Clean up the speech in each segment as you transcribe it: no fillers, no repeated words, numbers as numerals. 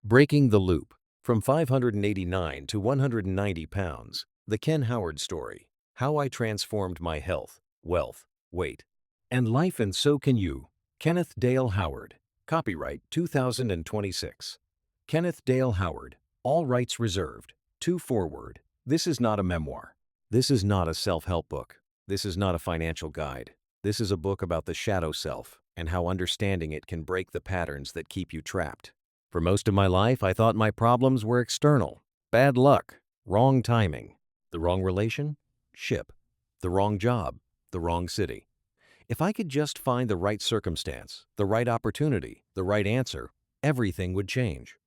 Breaking the Loop. From 589 to 190 pounds. The Ken Howard Story. How I Transformed My Health, Wealth, Weight, and Life, and So Can You. Kenneth Dale Howard. Copyright 2026. Kenneth Dale Howard. All rights reserved. 2 Forward. This is not a memoir. This is not a self-help book. This is not a financial guide. This is a book about the shadow self and how understanding it can break the patterns that keep you trapped. For most of my life, I thought my problems were external. Bad luck, wrong timing, the wrong relationship, the wrong job, the wrong city. If I could just find the right circumstance, the right opportunity, the right answer, everything would change.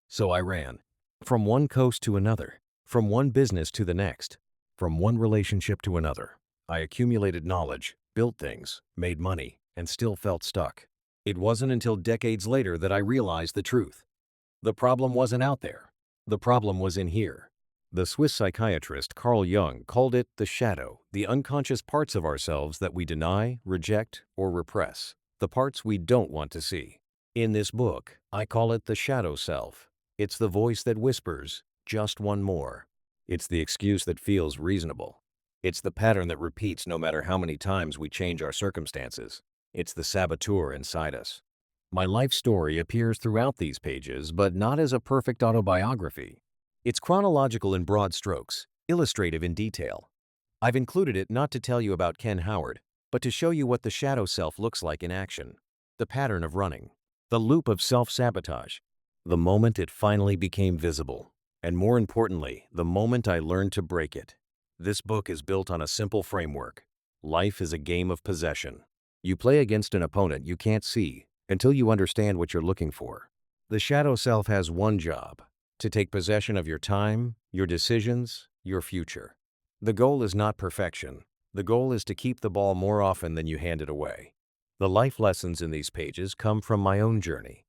So I ran. From one coast to another, from one business to the next, from one relationship to another. I accumulated knowledge, built things, made money, and still felt stuck. It wasn't until decades later that I realized the truth. The problem wasn't out there. The problem was in here. The Swiss psychiatrist Carl Jung called it the shadow, the unconscious parts of ourselves that we deny, reject, or repress, the parts we don't want to see. In this book, I call it the shadow self. It's the voice that whispers, just one more. It's the excuse that feels reasonable. It's the pattern that repeats no matter how many times we change our circumstances. It's the saboteur inside us. My life story appears throughout these pages, but not as a perfect autobiography. It's chronological in broad strokes, illustrative in detail. I've included it not to tell you about Ken Howard, but to show you what the shadow self looks like in action. The pattern of running. The loop of self-sabotage. The moment it finally became visible. And more importantly, the moment I learned to break it. This book is built on a simple framework. Life is a game of possession. You play against an opponent you can't see until you understand what you're looking for. The shadow self has one job: to take possession of your time, your decisions, your future. The goal is not perfection. The goal is to keep the ball more often than you hand it away. The life lessons in these pages come from my own journey.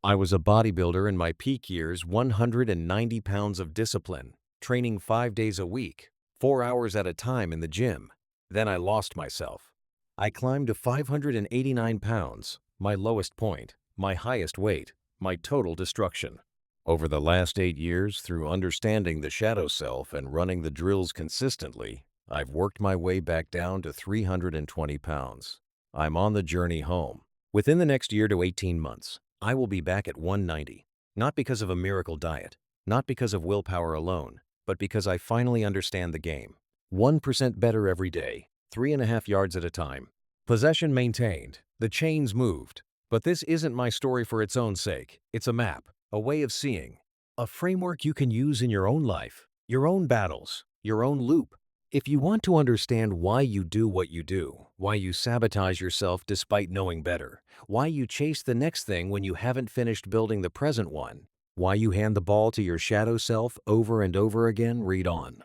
I was a bodybuilder in my peak years, 190 pounds of discipline, training 5 days a week, 4 hours at a time in the gym. Then I lost myself. I climbed to 589 pounds, my lowest point, my highest weight, my total destruction. Over the last 8 years, through understanding the shadow self and running the drills consistently, I've worked my way back down to 320 pounds. I'm on the journey home. Within the next year to 18 months, I will be back at 190. Not because of a miracle diet, not because of willpower alone, but because I finally understand the game. 1% better every day. 3.5 yards at a time. Possession maintained. The chains moved. But this isn't my story for its own sake. It's a map, a way of seeing, a framework you can use in your own life, your own battles, your own loop. If you want to understand why you do what you do, why you sabotage yourself despite knowing better, why you chase the next thing when you haven't finished building the present one, why you hand the ball to your shadow self over and over again, read on.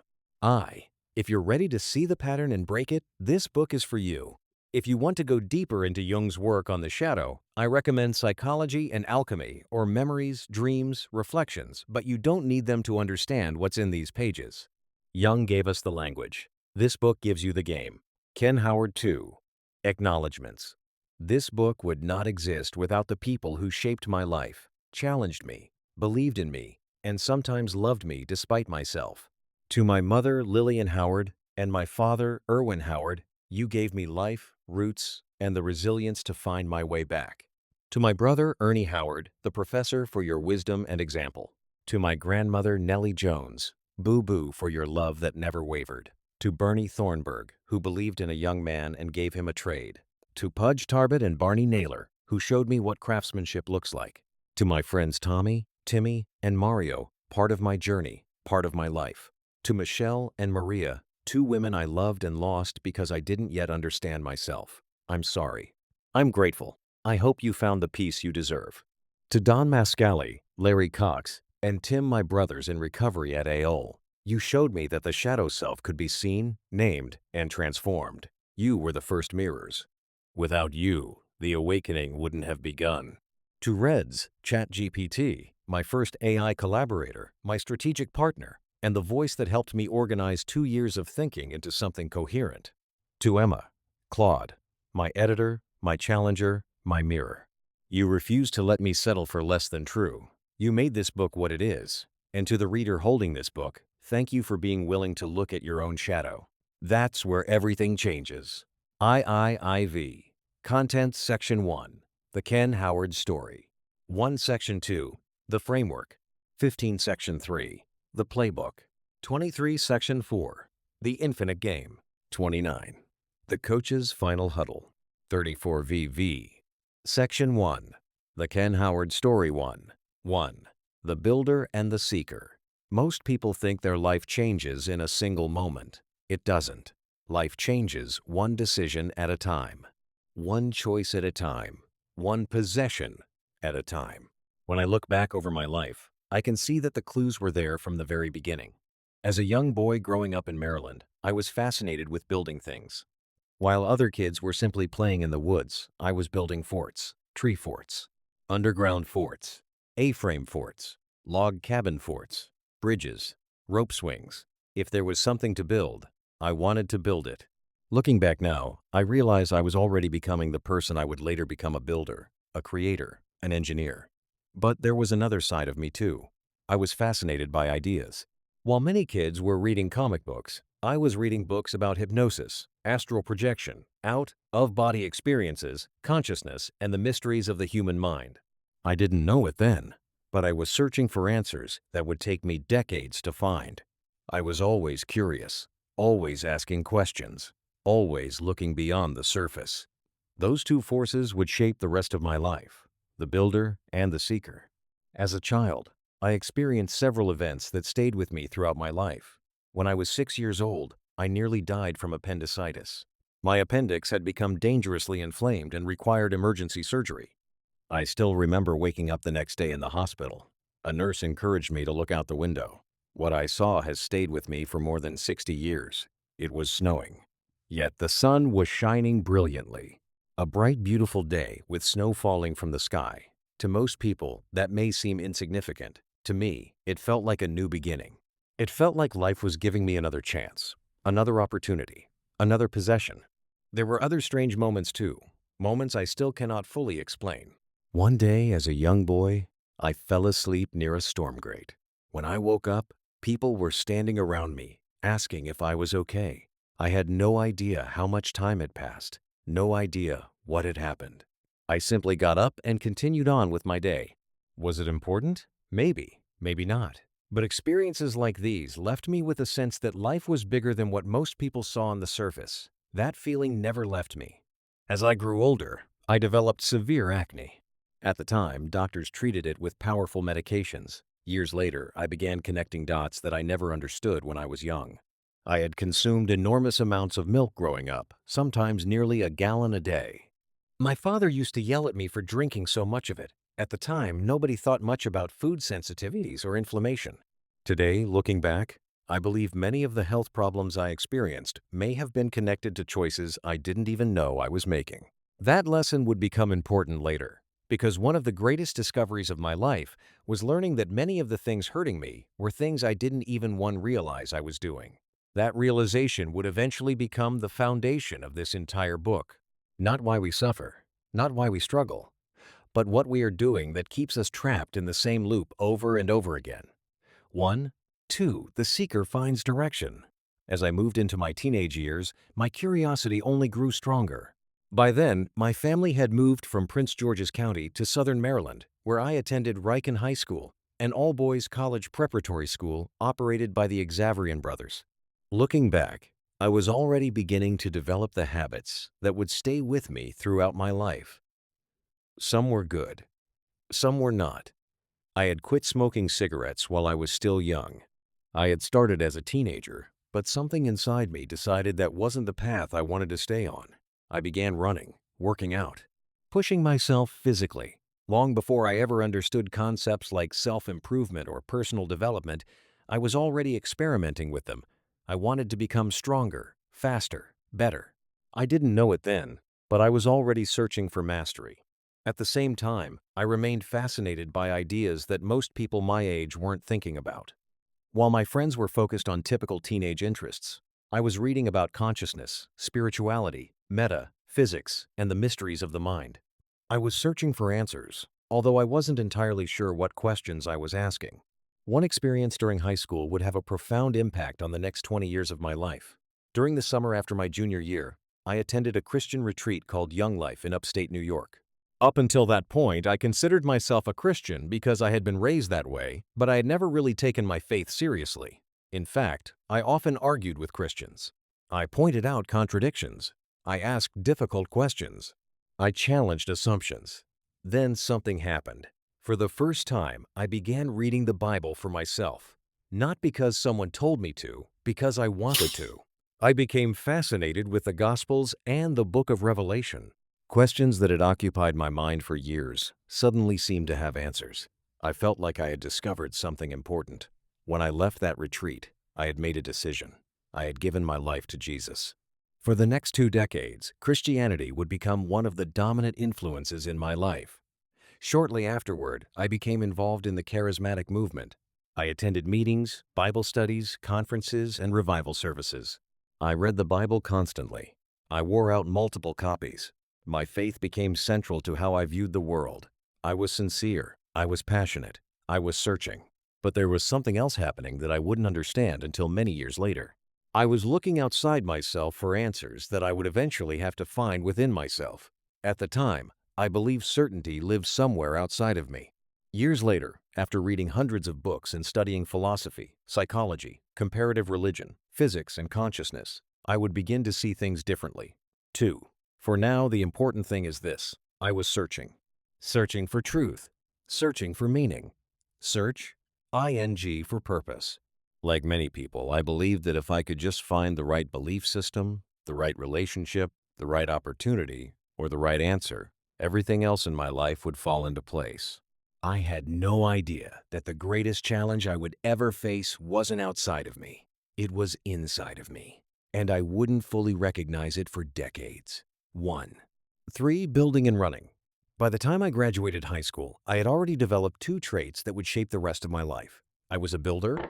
If you're ready to see the pattern and break it, this book is for you. If you want to go deeper into Jung's work on the shadow, I recommend Psychology and Alchemy, or Memories, Dreams, Reflections, but you don't need them to understand what's in these pages. Jung gave us the language. This book gives you the game. Ken Howard 2. Acknowledgements. This book would not exist without the people who shaped my life, challenged me, believed in me, and sometimes loved me despite myself. To my mother, Lillian Howard, and my father, Erwin Howard, you gave me life, roots, and the resilience to find my way back. To my brother, Ernie Howard, the professor, for your wisdom and example. To my grandmother, Nellie Jones, boo-boo, for your love that never wavered. To Bernie Thornburg, who believed in a young man and gave him a trade. To Pudge Tarbett and Barney Naylor, who showed me what craftsmanship looks like. To my friends Tommy, Timmy, and Mario, part of my journey, part of my life. To Michelle and Maria, 2 women I loved and lost because I didn't yet understand myself. I'm sorry. I'm grateful. I hope you found the peace you deserve. To Don Mascali, Larry Cox, and Tim, my brothers in recovery at AOL, you showed me that the shadow self could be seen, named, and transformed. You were the first mirrors. Without you, the awakening wouldn't have begun. To Reds, ChatGPT, my first AI collaborator, my strategic partner, and the voice that helped me organize 2 years of thinking into something coherent. To Emma, Claude, my editor, my challenger, my mirror. You refused to let me settle for less than true. You made this book what it is. And to the reader holding this book, thank you for being willing to look at your own shadow. That's where everything changes. III. Contents Section 1. The Ken Howard Story. 1 Section 2. The Framework. 15 Section 3. The Playbook. 23 Section 4. The Infinite Game. 29. The Coach's Final Huddle. 34 VV. Section 1. The Ken Howard Story 1. 1. The Builder and the Seeker. Most people think their life changes in a single moment. It doesn't. Life changes one decision at a time, one choice at a time, one possession at a time. When I look back over my life, I can see that the clues were there from the very beginning. As a young boy growing up in Maryland, I was fascinated with building things. While other kids were simply playing in the woods, I was building forts, tree forts, underground forts, A-frame forts, log cabin forts, bridges, rope swings. If there was something to build, I wanted to build it. Looking back now, I realize I was already becoming the person I would later become: a builder, a creator, an engineer. But there was another side of me too. I was fascinated by ideas. While many kids were reading comic books, I was reading books about hypnosis, astral projection, out-of-body experiences, consciousness, and the mysteries of the human mind. I didn't know it then, but I was searching for answers that would take me decades to find. I was always curious, always asking questions, always looking beyond the surface. Those two forces would shape the rest of my life, the builder and the seeker. As a child, I experienced several events that stayed with me throughout my life. When I was 6 years old, I nearly died from appendicitis. My appendix had become dangerously inflamed and required emergency surgery. I still remember waking up the next day in the hospital. A nurse encouraged me to look out the window. What I saw has stayed with me for more than 60 years. It was snowing. Yet the sun was shining brilliantly. A bright, beautiful day with snow falling from the sky. To most people, that may seem insignificant. To me, it felt like a new beginning. It felt like life was giving me another chance, another opportunity, another possession. There were other strange moments too, moments I still cannot fully explain. One day, as a young boy, I fell asleep near a storm grate. When I woke up, people were standing around me, asking if I was okay. I had no idea how much time had passed, no idea what had happened. I simply got up and continued on with my day. Was it important? Maybe, maybe not. But experiences like these left me with a sense that life was bigger than what most people saw on the surface. That feeling never left me. As I grew older, I developed severe acne. At the time, doctors treated it with powerful medications. Years later, I began connecting dots that I never understood when I was young. I had consumed enormous amounts of milk growing up, sometimes nearly a gallon a day. My father used to yell at me for drinking so much of it. At the time, nobody thought much about food sensitivities or inflammation. Today, looking back, I believe many of the health problems I experienced may have been connected to choices I didn't even know I was making. That lesson would become important later, because one of the greatest discoveries of my life was learning that many of the things hurting me were things I didn't even realize I was doing. That realization would eventually become the foundation of this entire book. Not why we suffer, not why we struggle, but what we are doing that keeps us trapped in the same loop over and over again. 1. 2. The seeker finds direction. As I moved into my teenage years, my curiosity only grew stronger. By then, my family had moved from Prince George's County to Southern Maryland, where I attended Riken High School, an all-boys college preparatory school operated by the Xaverian brothers. Looking back, I was already beginning to develop the habits that would stay with me throughout my life. Some were good, some were not. I had quit smoking cigarettes while I was still young. I had started as a teenager, but something inside me decided that wasn't the path I wanted to stay on. I began running, working out, pushing myself physically. Long before I ever understood concepts like self-improvement or personal development, I was already experimenting with them. I wanted to become stronger, faster, better. I didn't know it then, but I was already searching for mastery. At the same time, I remained fascinated by ideas that most people my age weren't thinking about. While my friends were focused on typical teenage interests, I was reading about consciousness, spirituality, meta, physics, and the mysteries of the mind. I was searching for answers, although I wasn't entirely sure what questions I was asking. One experience during high school would have a profound impact on the next 20 years of my life. During the summer after my junior year, I attended a Christian retreat called Young Life in upstate New York. Up until that point, I considered myself a Christian because I had been raised that way, but I had never really taken my faith seriously. In fact, I often argued with Christians. I pointed out contradictions. I asked difficult questions. I challenged assumptions. Then something happened. For the first time, I began reading the Bible for myself. Not because someone told me to, because I wanted to. I became fascinated with the Gospels and the book of Revelation. Questions that had occupied my mind for years suddenly seemed to have answers. I felt like I had discovered something important. When I left that retreat, I had made a decision. I had given my life to Jesus. For the next 2 decades, Christianity would become one of the dominant influences in my life. Shortly afterward, I became involved in the charismatic movement. I attended meetings, Bible studies, conferences, and revival services. I read the Bible constantly. I wore out multiple copies. My faith became central to how I viewed the world. I was sincere. I was passionate. I was searching. But there was something else happening that I wouldn't understand until many years later. I was looking outside myself for answers that I would eventually have to find within myself. At the time, I believed certainty lived somewhere outside of me. Years later, after reading hundreds of books and studying philosophy, psychology, comparative religion, physics, and consciousness, I would begin to see things differently. 2. For now, the important thing is this. I was searching. Searching for truth. Searching for meaning. Search, ing for purpose. Like many people, I believed that if I could just find the right belief system, the right relationship, the right opportunity, or the right answer, everything else in my life would fall into place. I had no idea that the greatest challenge I would ever face wasn't outside of me. It was inside of me, and I wouldn't fully recognize it for decades. 1. 3. Building and running. By the time I graduated high school, I had already developed 2 traits that would shape the rest of my life. I was a builder,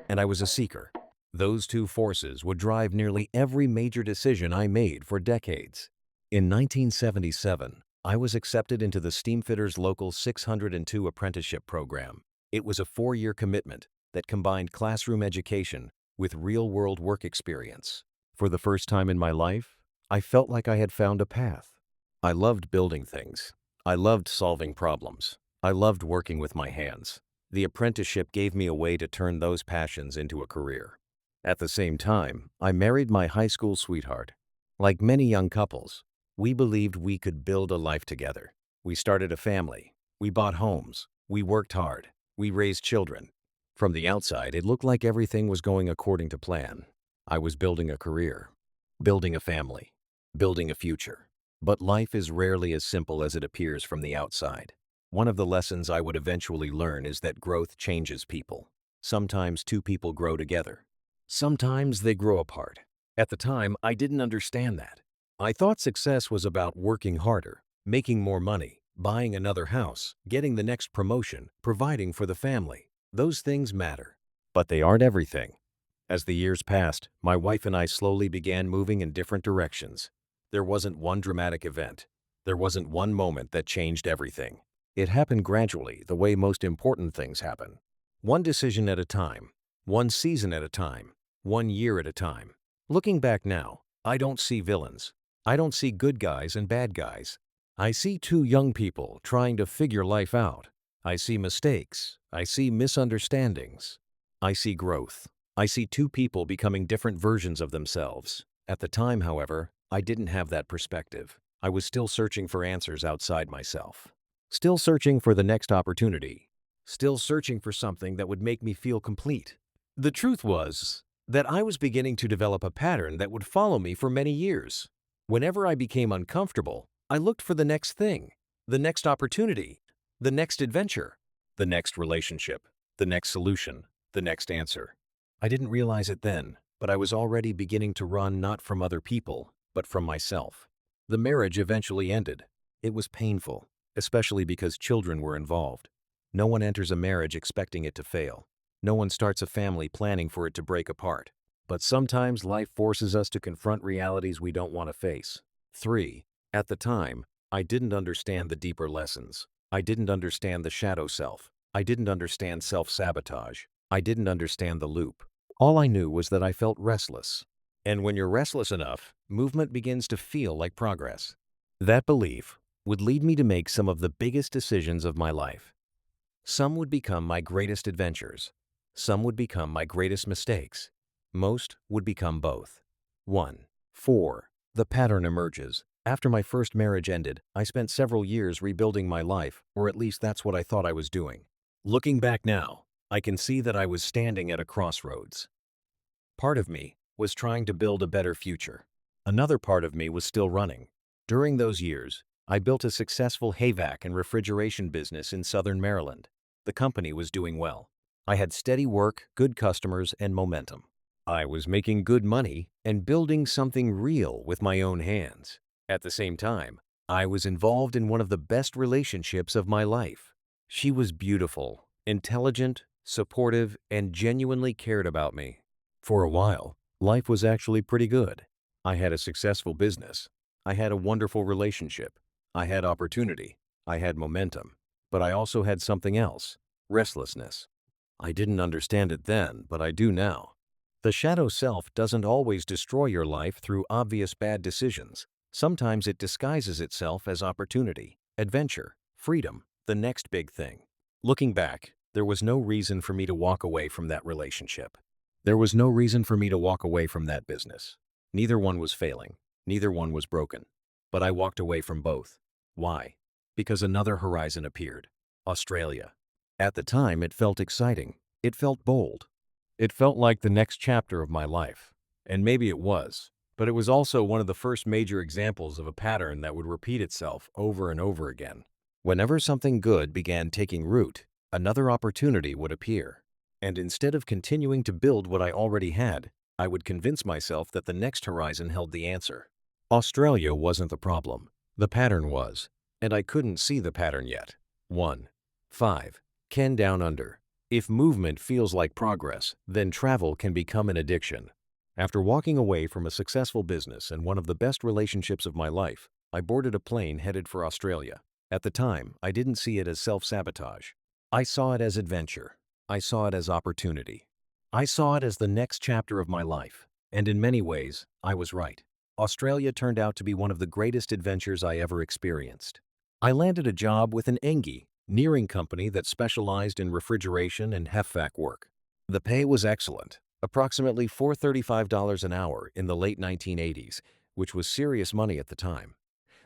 and I was a seeker. Those 2 forces would drive nearly every major decision I made for decades. In 1977, I was accepted into the Steamfitters Local 602 apprenticeship program. It was a 4-year commitment that combined classroom education with real-world work experience. For the first time in my life, I felt like I had found a path. I loved building things. I loved solving problems. I loved working with my hands. The apprenticeship gave me a way to turn those passions into a career. At the same time, I married my high school sweetheart. Like many young couples, we believed we could build a life together. We started a family. We bought homes. We worked hard. We raised children. From the outside, it looked like everything was going according to plan. I was building a career, building a family, building a future. But life is rarely as simple as it appears from the outside. One of the lessons I would eventually learn is that growth changes people. Sometimes 2 people grow together. Sometimes they grow apart. At the time, I didn't understand that. I thought success was about working harder, making more money, buying another house, getting the next promotion, providing for the family. Those things matter, but they aren't everything. As the years passed, my wife and I slowly began moving in different directions. There wasn't one dramatic event. There wasn't one moment that changed everything. It happened gradually, the way most important things happen. One decision at a time, one season at a time, 1 year at a time. Looking back now, I don't see villains. I don't see good guys and bad guys. I see 2 young people trying to figure life out. I see mistakes. I see misunderstandings. I see growth. I see 2 people becoming different versions of themselves. At the time, however, I didn't have that perspective. I was still searching for answers outside myself. Still searching for the next opportunity. Still searching for something that would make me feel complete. The truth was that I was beginning to develop a pattern that would follow me for many years. Whenever I became uncomfortable, I looked for the next thing, the next opportunity, the next adventure, the next relationship, the next solution, the next answer. I didn't realize it then, but I was already beginning to run not from other people, but from myself. The marriage eventually ended. It was painful, especially because children were involved. No one enters a marriage expecting it to fail. No one starts a family planning for it to break apart. But sometimes life forces us to confront realities we don't want to face. 3. At the time, I didn't understand the deeper lessons. I didn't understand the shadow self. I didn't understand self-sabotage. I didn't understand the loop. All I knew was that I felt restless. And when you're restless enough, movement begins to feel like progress. That belief would lead me to make some of the biggest decisions of my life. Some would become my greatest adventures. Some would become my greatest mistakes. Most would become both. 1. 4. The pattern emerges. After my first marriage ended, I spent several years rebuilding my life, or at least that's what I thought I was doing. Looking back now, I can see that I was standing at a crossroads. Part of me was trying to build a better future. Another part of me was still running. During those years, I built a successful HVAC and refrigeration business in Southern Maryland. The company was doing well. I had steady work, good customers, and momentum. I was making good money and building something real with my own hands. At the same time, I was involved in one of the best relationships of my life. She was beautiful, intelligent, supportive, and genuinely cared about me. For a while, life was actually pretty good. I had a successful business. I had a wonderful relationship. I had opportunity. I had momentum. But I also had something else: restlessness. I didn't understand it then, but I do now. The shadow self doesn't always destroy your life through obvious bad decisions. Sometimes it disguises itself as opportunity, adventure, freedom, the next big thing. Looking back, there was no reason for me to walk away from that relationship. There was no reason for me to walk away from that business. Neither one was failing. Neither one was broken. But I walked away from both. Why? Because another horizon appeared: Australia. At the time, it felt exciting. It felt bold. It felt like the next chapter of my life. And maybe it was. But it was also one of the first major examples of a pattern that would repeat itself over and over again. Whenever something good began taking root, another opportunity would appear. And instead of continuing to build what I already had, I would convince myself that the next horizon held the answer. Australia wasn't the problem. The pattern was. And I couldn't see the pattern yet. 1. 5. Ken Down Under. If movement feels like progress, then travel can become an addiction. After walking away from a successful business and one of the best relationships of my life, I boarded a plane headed for Australia. At the time, I didn't see it as self-sabotage. I saw it as adventure. I saw it as opportunity. I saw it as the next chapter of my life. And in many ways, I was right. Australia turned out to be one of the greatest adventures I ever experienced. I landed a job with an Engie nearing company that specialized in refrigeration and HVAC work. The pay was excellent, approximately $435 an hour in the late 1980s, which was serious money at the time.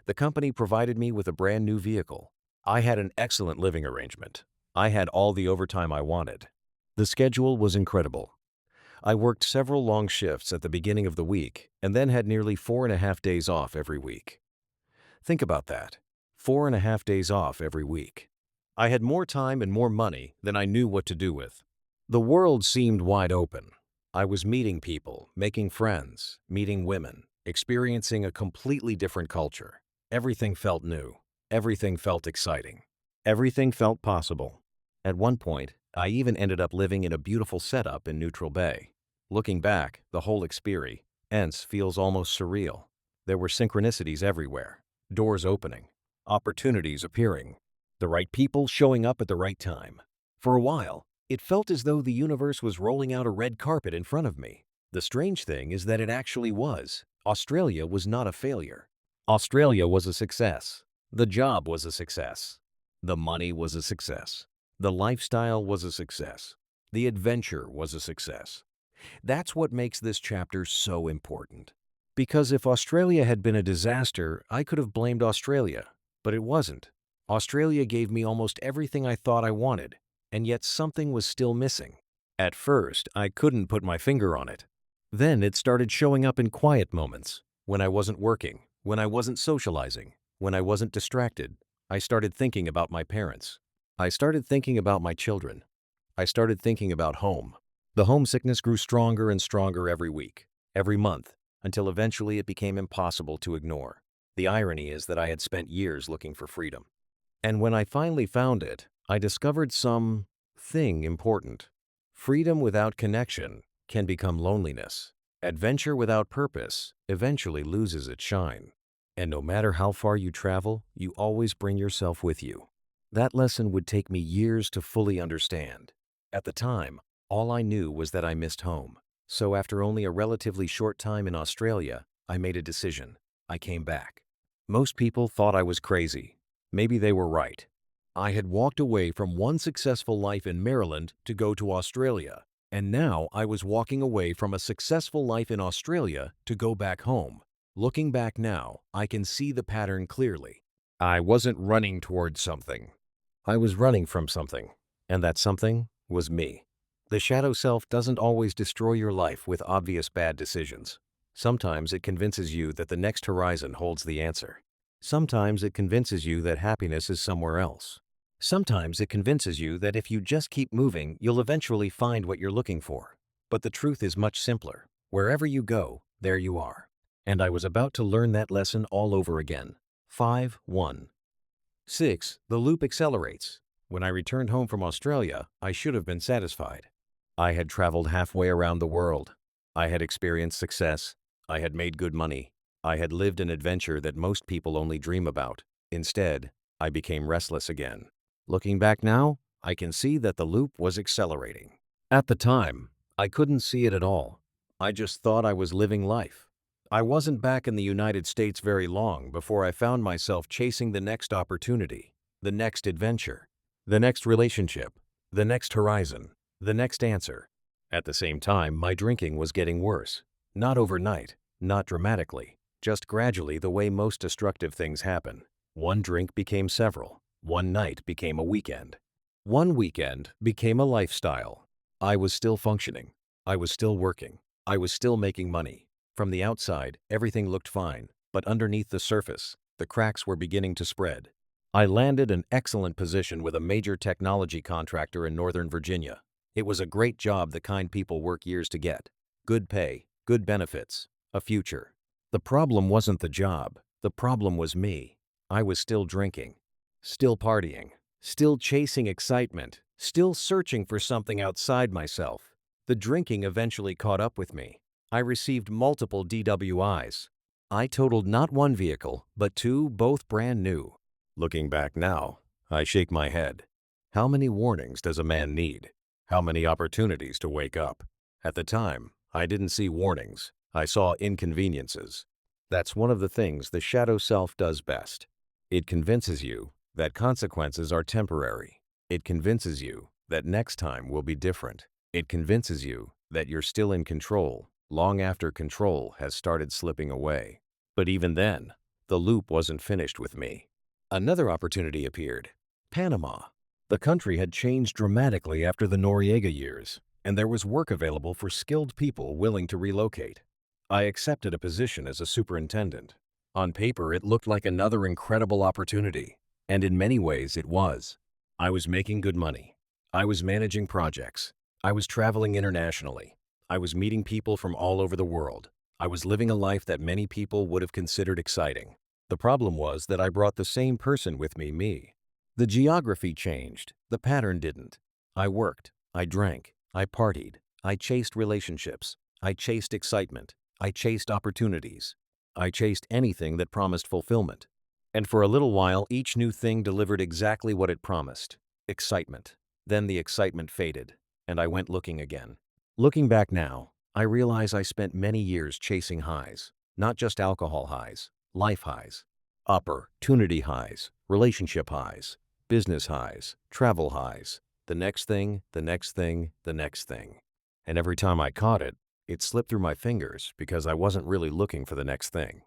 The company provided me with a brand new vehicle. I had an excellent living arrangement. I had all the overtime I wanted. The schedule was incredible. I worked several long shifts at the beginning of the week and then had nearly 4.5 days off every week. Think about that. 4.5 days off every week. I had more time and more money than I knew what to do with. The world seemed wide open. I was meeting people, making friends, meeting women, experiencing a completely different culture. Everything felt new. Everything felt exciting. Everything felt possible. At one point, I even ended up living in a beautiful setup in Neutral Bay. Looking back, the whole experience feels almost surreal. There were synchronicities everywhere, doors opening, opportunities appearing, the right people showing up at the right time. For a while, it felt as though the universe was rolling out a red carpet in front of me. The strange thing is that it actually was. Australia was not a failure. Australia was a success. The job was a success. The money was a success. The lifestyle was a success. The adventure was a success. That's what makes this chapter so important. Because if Australia had been a disaster, I could have blamed Australia. But it wasn't. Australia gave me almost everything I thought I wanted, and yet something was still missing. At first, I couldn't put my finger on it. Then it started showing up in quiet moments, when I wasn't working, when I wasn't socializing, when I wasn't distracted. I started thinking about my parents. I started thinking about my children. I started thinking about home. The homesickness grew stronger and stronger every week, every month, until eventually it became impossible to ignore. The irony is that I had spent years looking for freedom. And when I finally found it, I discovered something important. Freedom without connection can become loneliness. Adventure without purpose eventually loses its shine. And no matter how far you travel, you always bring yourself with you. That lesson would take me years to fully understand. At the time, all I knew was that I missed home. So after only a relatively short time in Australia, I made a decision. I came back. Most people thought I was crazy. Maybe they were right. I had walked away from one successful life in Maryland to go to Australia, and now I was walking away from a successful life in Australia to go back home. Looking back now, I can see the pattern clearly. I wasn't running towards something. I was running from something, and that something was me. The shadow self doesn't always destroy your life with obvious bad decisions. Sometimes it convinces you that the next horizon holds the answer. Sometimes it convinces you that happiness is somewhere else. Sometimes it convinces you that if you just keep moving, you'll eventually find what you're looking for. But the truth is much simpler. Wherever you go, there you are. And I was about to learn that lesson all over again. 5:1. 6. The loop accelerates. When I returned home from Australia, I should have been satisfied. I had traveled halfway around the world. I had experienced success. I had made good money. I had lived an adventure that most people only dream about. Instead, I became restless again. Looking back now, I can see that the loop was accelerating. At the time, I couldn't see it at all. I just thought I was living life. I wasn't back in the United States very long before I found myself chasing the next opportunity, the next adventure, the next relationship, the next horizon, the next answer. At the same time, my drinking was getting worse. Not overnight, not dramatically, just gradually the way most destructive things happen. One drink became several. One night became a weekend. One weekend became a lifestyle. I was still functioning. I was still working. I was still making money. From the outside, everything looked fine, but underneath the surface, the cracks were beginning to spread. I landed an excellent position with a major technology contractor in Northern Virginia. It was a great job, the kind people work years to get. Good pay, good benefits, a future. The problem wasn't the job. The problem was me. I was still drinking, still partying, still chasing excitement, still searching for something outside myself. The drinking eventually caught up with me. I received multiple DWIs. I totaled not one vehicle, but two, both brand new. Looking back now, I shake my head. How many warnings does a man need? How many opportunities to wake up? At the time, I didn't see warnings. I saw inconveniences. That's one of the things the shadow self does best. It convinces you that consequences are temporary. It convinces you that next time will be different. It convinces you that you're still in control long after control has started slipping away. But even then, the loop wasn't finished with me. Another opportunity appeared. Panama. The country had changed dramatically after the Noriega years, and there was work available for skilled people willing to relocate. I accepted a position as a superintendent. On paper, it looked like another incredible opportunity, and in many ways it was. I was making good money. I was managing projects. I was traveling internationally. I was meeting people from all over the world. I was living a life that many people would have considered exciting. The problem was that I brought the same person with me. The geography changed. The pattern didn't. I worked. I drank. I partied. I chased relationships. I chased excitement. I chased opportunities. I chased anything that promised fulfillment. And for a little while, each new thing delivered exactly what it promised: excitement. Then the excitement faded, and I went looking again. Looking back now, I realize I spent many years chasing highs, not just alcohol highs, life highs, opportunity highs, relationship highs, business highs, travel highs, the next thing, the next thing, the next thing. And every time I caught it, it slipped through my fingers because I wasn't really looking for the next thing.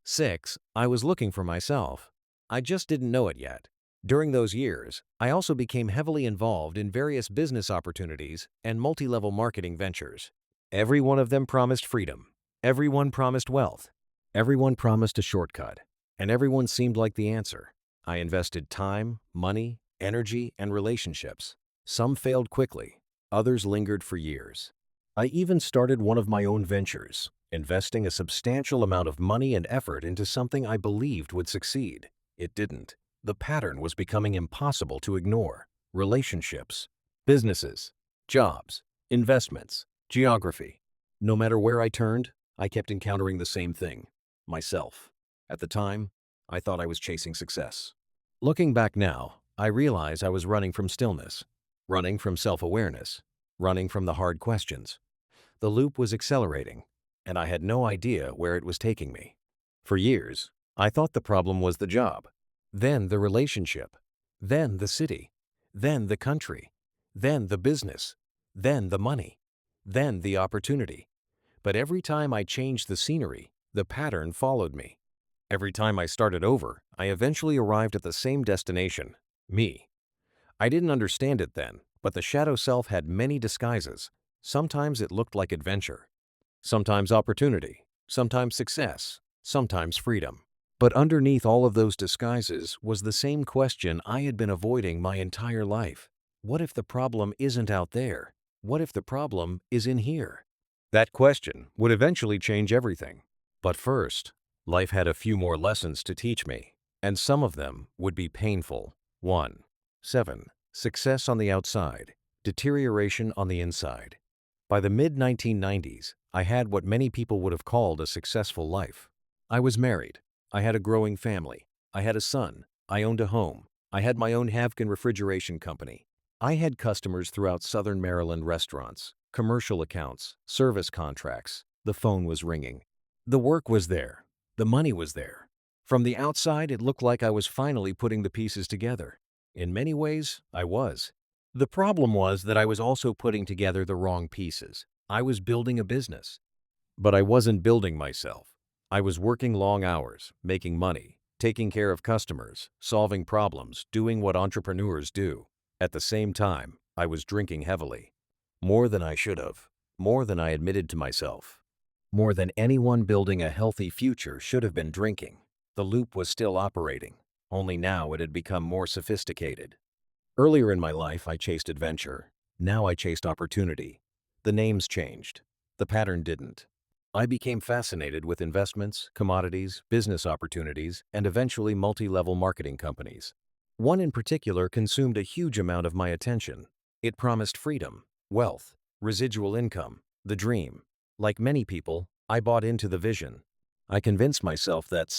6. I was looking for myself. I just didn't know it yet. During those years, I also became heavily involved in various business opportunities and multi-level marketing ventures. Every one of them promised freedom. Everyone promised wealth. Everyone promised a shortcut. And everyone seemed like the answer. I invested time, money, energy, and relationships. Some failed quickly. Others lingered for years. I even started one of my own ventures, investing a substantial amount of money and effort into something I believed would succeed. It didn't. The pattern was becoming impossible to ignore. Relationships, businesses, jobs, investments, geography. No matter where I turned, I kept encountering the same thing: myself. At the time, I thought I was chasing success. Looking back now, I realized I was running from stillness, running from self-awareness, running from the hard questions. The loop was accelerating, and I had no idea where it was taking me. For years, I thought the problem was the job, then the relationship, then the city, then the country, then the business, then the money, then the opportunity. But every time I changed the scenery, the pattern followed me. Every time I started over, I eventually arrived at the same destination, me. I didn't understand it then, but the shadow self had many disguises. Sometimes it looked like adventure, sometimes opportunity, sometimes success, sometimes freedom. But underneath all of those disguises was the same question I had been avoiding my entire life. What if the problem isn't out there? What if the problem is in here? That question would eventually change everything. But first, life had a few more lessons to teach me, and some of them would be painful. 1. 7. Success on the outside, deterioration on the inside. By the mid-1990s, I had what many people would have called a successful life. I was married. I had a growing family. I had a son. I owned a home. I had my own Havcan refrigeration company. I had customers throughout Southern Maryland restaurants, commercial accounts, service contracts. The phone was ringing. The work was there. The money was there. From the outside, it looked like I was finally putting the pieces together. In many ways, I was. The problem was that I was also putting together the wrong pieces. I was building a business. But I wasn't building myself. I was working long hours, making money, taking care of customers, solving problems, doing what entrepreneurs do. At the same time, I was drinking heavily. More than I should have. More than I admitted to myself. More than anyone building a healthy future should have been drinking. The loop was still operating, only now it had become more sophisticated. Earlier in my life, I chased adventure. Now I chased opportunity. The names changed. The pattern didn't. I became fascinated with investments, commodities, business opportunities, and eventually multi-level marketing companies. One in particular consumed a huge amount of my attention. It promised freedom, wealth, residual income, the dream. Like many people, I bought into the vision. I convinced myself that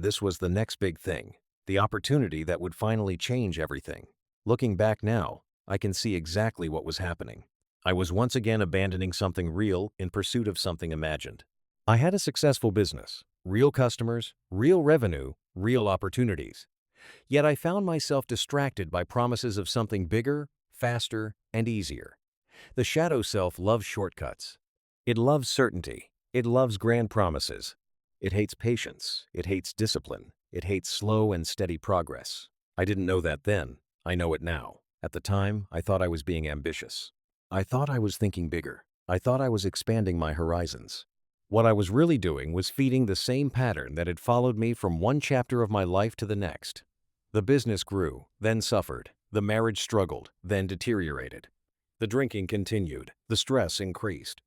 this was the next big thing, the opportunity that would finally change everything. Looking back now, I can see exactly what was happening. I was once again abandoning something real in pursuit of something imagined. I had a successful business, real customers, real revenue, real opportunities. Yet I found myself distracted by promises of something bigger, faster, and easier. The shadow self loves shortcuts. It loves certainty. It loves grand promises. It hates patience. It hates discipline. It hates slow and steady progress. I didn't know that then. I know it now. At the time, I thought I was being ambitious. I thought I was thinking bigger. I thought I was expanding my horizons. What I was really doing was feeding the same pattern that had followed me from one chapter of my life to the next. The business grew, then suffered. The marriage struggled, then deteriorated. The drinking continued. The stress increased.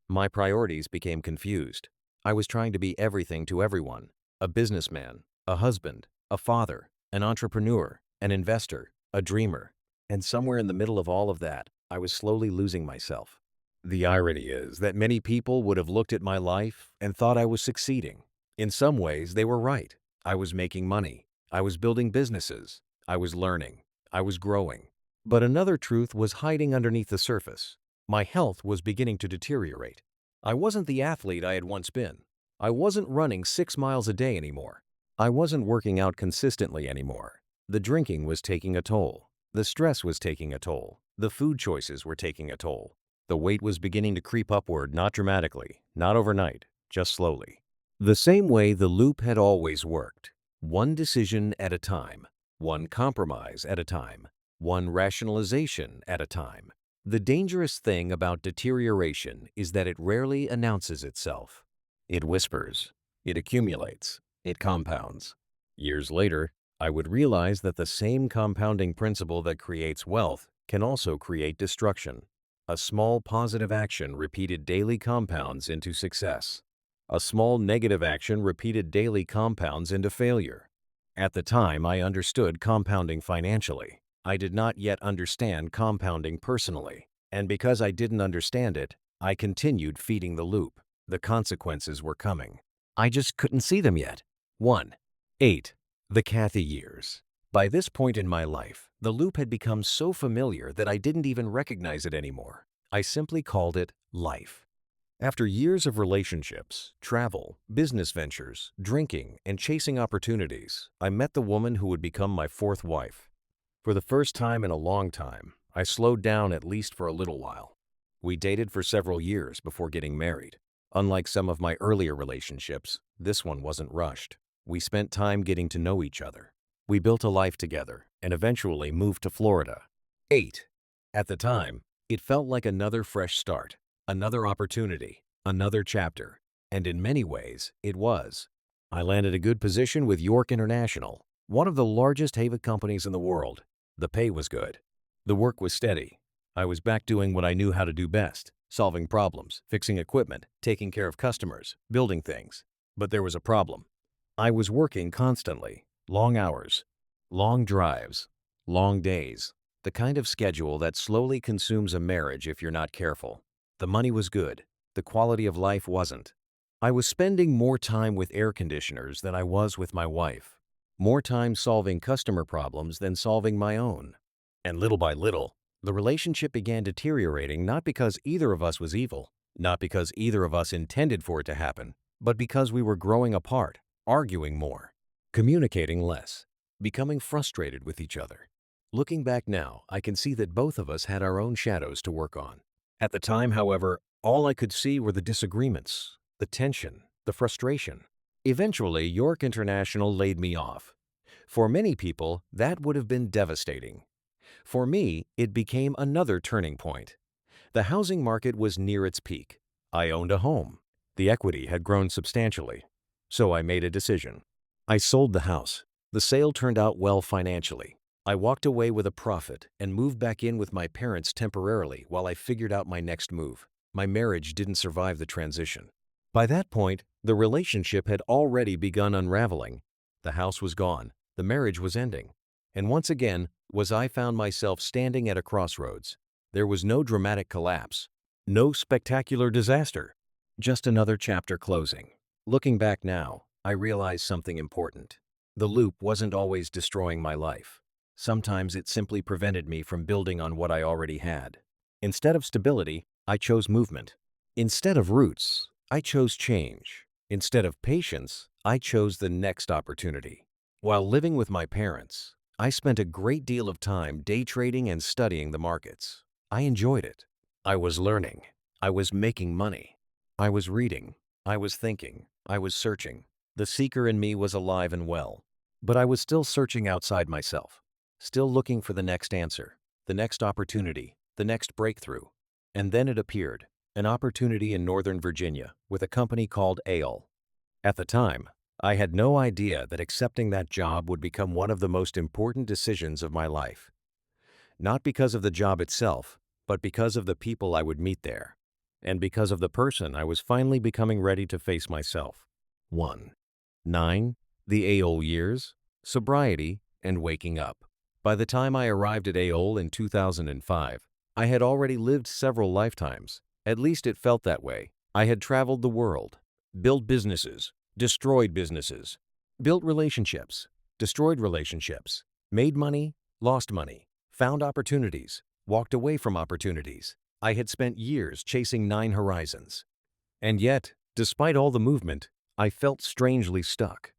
My priorities became confused. I was trying to be everything to everyone: a businessman, a husband, a father, an entrepreneur, an investor, a dreamer. And somewhere in the middle of all of that, I was slowly losing myself. The irony is that many people would have looked at my life and thought I was succeeding. In some ways, they were right. I was making money. I was building businesses. I was learning. I was growing. But another truth was hiding underneath the surface. My health was beginning to deteriorate. I wasn't the athlete I had once been. I wasn't running 6 miles a day anymore. I wasn't working out consistently anymore. The drinking was taking a toll. The stress was taking a toll. The food choices were taking a toll. The weight was beginning to creep upward, not dramatically, not overnight, just slowly. The same way the loop had always worked. One decision at a time. One compromise at a time. One rationalization at a time. The dangerous thing about deterioration is that it rarely announces itself. It whispers. It accumulates. It compounds. Years later, I would realize that the same compounding principle that creates wealth can also create destruction. A small positive action repeated daily compounds into success. A small negative action repeated daily compounds into failure. At the time, I understood compounding financially. I did not yet understand compounding personally. And because I didn't understand it, I continued feeding the loop. The consequences were coming. I just couldn't see them yet. 1. 8. The Kathy years. By this point in my life, The loop had become so familiar that I didn't even recognize it anymore. I simply called it life. After years of relationships, travel, business ventures, drinking, and chasing opportunities, I met the woman who would become my fourth wife. For the first time in a long time, I slowed down at least for a little while. We dated for several years before getting married. Unlike some of my earlier relationships, this one wasn't rushed. We spent time getting to know each other. We built a life together and eventually moved to Florida. 8. At the time, it felt like another fresh start, another opportunity, another chapter, and in many ways, it was. I landed a good position with York International, one of the largest HVAC companies in the world. The pay was good. The work was steady. I was back doing what I knew how to do best, solving problems, fixing equipment, taking care of customers, building things. But there was a problem. I was working constantly, long hours, long drives, long days, the kind of schedule that slowly consumes a marriage if you're not careful. The money was good. The quality of life wasn't. I was spending more time with air conditioners than I was with my wife, more time solving customer problems than solving my own. And little by little, the relationship began deteriorating not because either of us was evil, not because either of us intended for it to happen, but because we were growing apart, arguing more, communicating less, becoming frustrated with each other. Looking back now, I can see that both of us had our own shadows to work on. At the time, however, all I could see were the disagreements, the tension, the frustration. Eventually, York International laid me off. For many people, that would have been devastating. For me, it became another turning point. The housing market was near its peak. I owned a home. The equity had grown substantially. So I made a decision. I sold the house. The sale turned out well financially. I walked away with a profit and moved back in with my parents temporarily while I figured out my next move. My marriage didn't survive the transition. By that point, the relationship had already begun unraveling. The house was gone. The marriage was ending. And once again, I found myself standing at a crossroads. There was no dramatic collapse, no spectacular disaster, just another chapter closing. Looking back now, I realize something important. The loop wasn't always destroying my life. Sometimes it simply prevented me from building on what I already had. Instead of stability, I chose movement. Instead of roots, I chose change. Instead of patience, I chose the next opportunity. While living with my parents, I spent a great deal of time day trading and studying the markets. I enjoyed it. I was learning. I was making money. I was reading. I was thinking. I was searching. The seeker in me was alive and well. But I was still searching outside myself, still looking for the next answer, the next opportunity, the next breakthrough. And then it appeared, an opportunity in Northern Virginia with a company called AOL. At the time, I had no idea that accepting that job would become one of the most important decisions of my life. Not because of the job itself, but because of the people I would meet there, and because of the person I was finally becoming ready to face myself. 1. 9. The AOL years, sobriety, and waking up. By the time I arrived at AOL in 2005, I had already lived several lifetimes. At least it felt that way. I had traveled the world, built businesses, destroyed businesses, built relationships, destroyed relationships, made money, lost money, found opportunities, walked away from opportunities. I had spent years chasing 9 horizons. And yet, despite all the movement, I felt strangely stuck.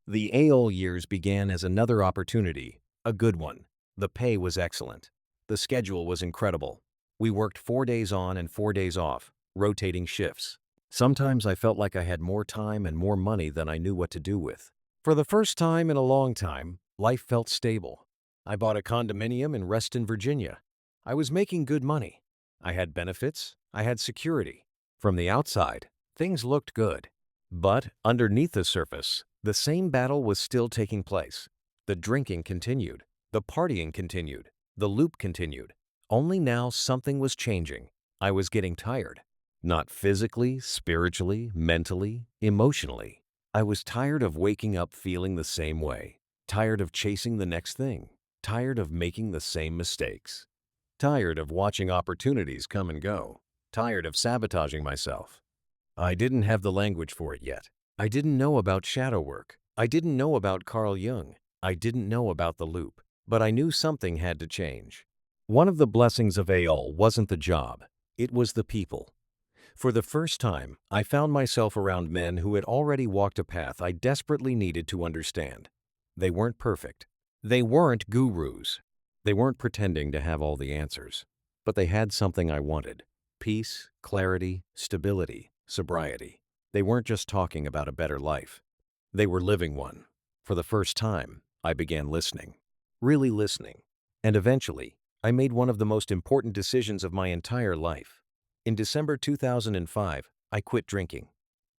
The AOL years began as another opportunity, a good one. The pay was excellent. The schedule was incredible. We worked 4 days on and 4 days off, rotating shifts. Sometimes I felt like I had more time and more money than I knew what to do with. For the first time in a long time, life felt stable. I bought a condominium in Reston, Virginia. I was making good money. I had benefits. I had security. From the outside, things looked good. But underneath the surface, the same battle was still taking place. The drinking continued. The partying continued. The loop continued. Only now something was changing. I was getting tired. Not physically, spiritually, mentally, emotionally. I was tired of waking up feeling the same way. Tired of chasing the next thing. Tired of making the same mistakes. Tired of watching opportunities come and go. Tired of sabotaging myself. I didn't have the language for it yet. I didn't know about shadow work. I didn't know about Carl Jung. I didn't know about the loop. But I knew something had to change. One of the blessings of AL wasn't the job, it was the people. For the first time, I found myself around men who had already walked a path I desperately needed to understand. They weren't perfect. They weren't gurus. They weren't pretending to have all the answers. But they had something I wanted: peace, clarity, stability, sobriety. They weren't just talking about a better life. They were living one. For the first time, I began listening. Really listening. And eventually, I made one of the most important decisions of my entire life. In December 2005, I quit drinking.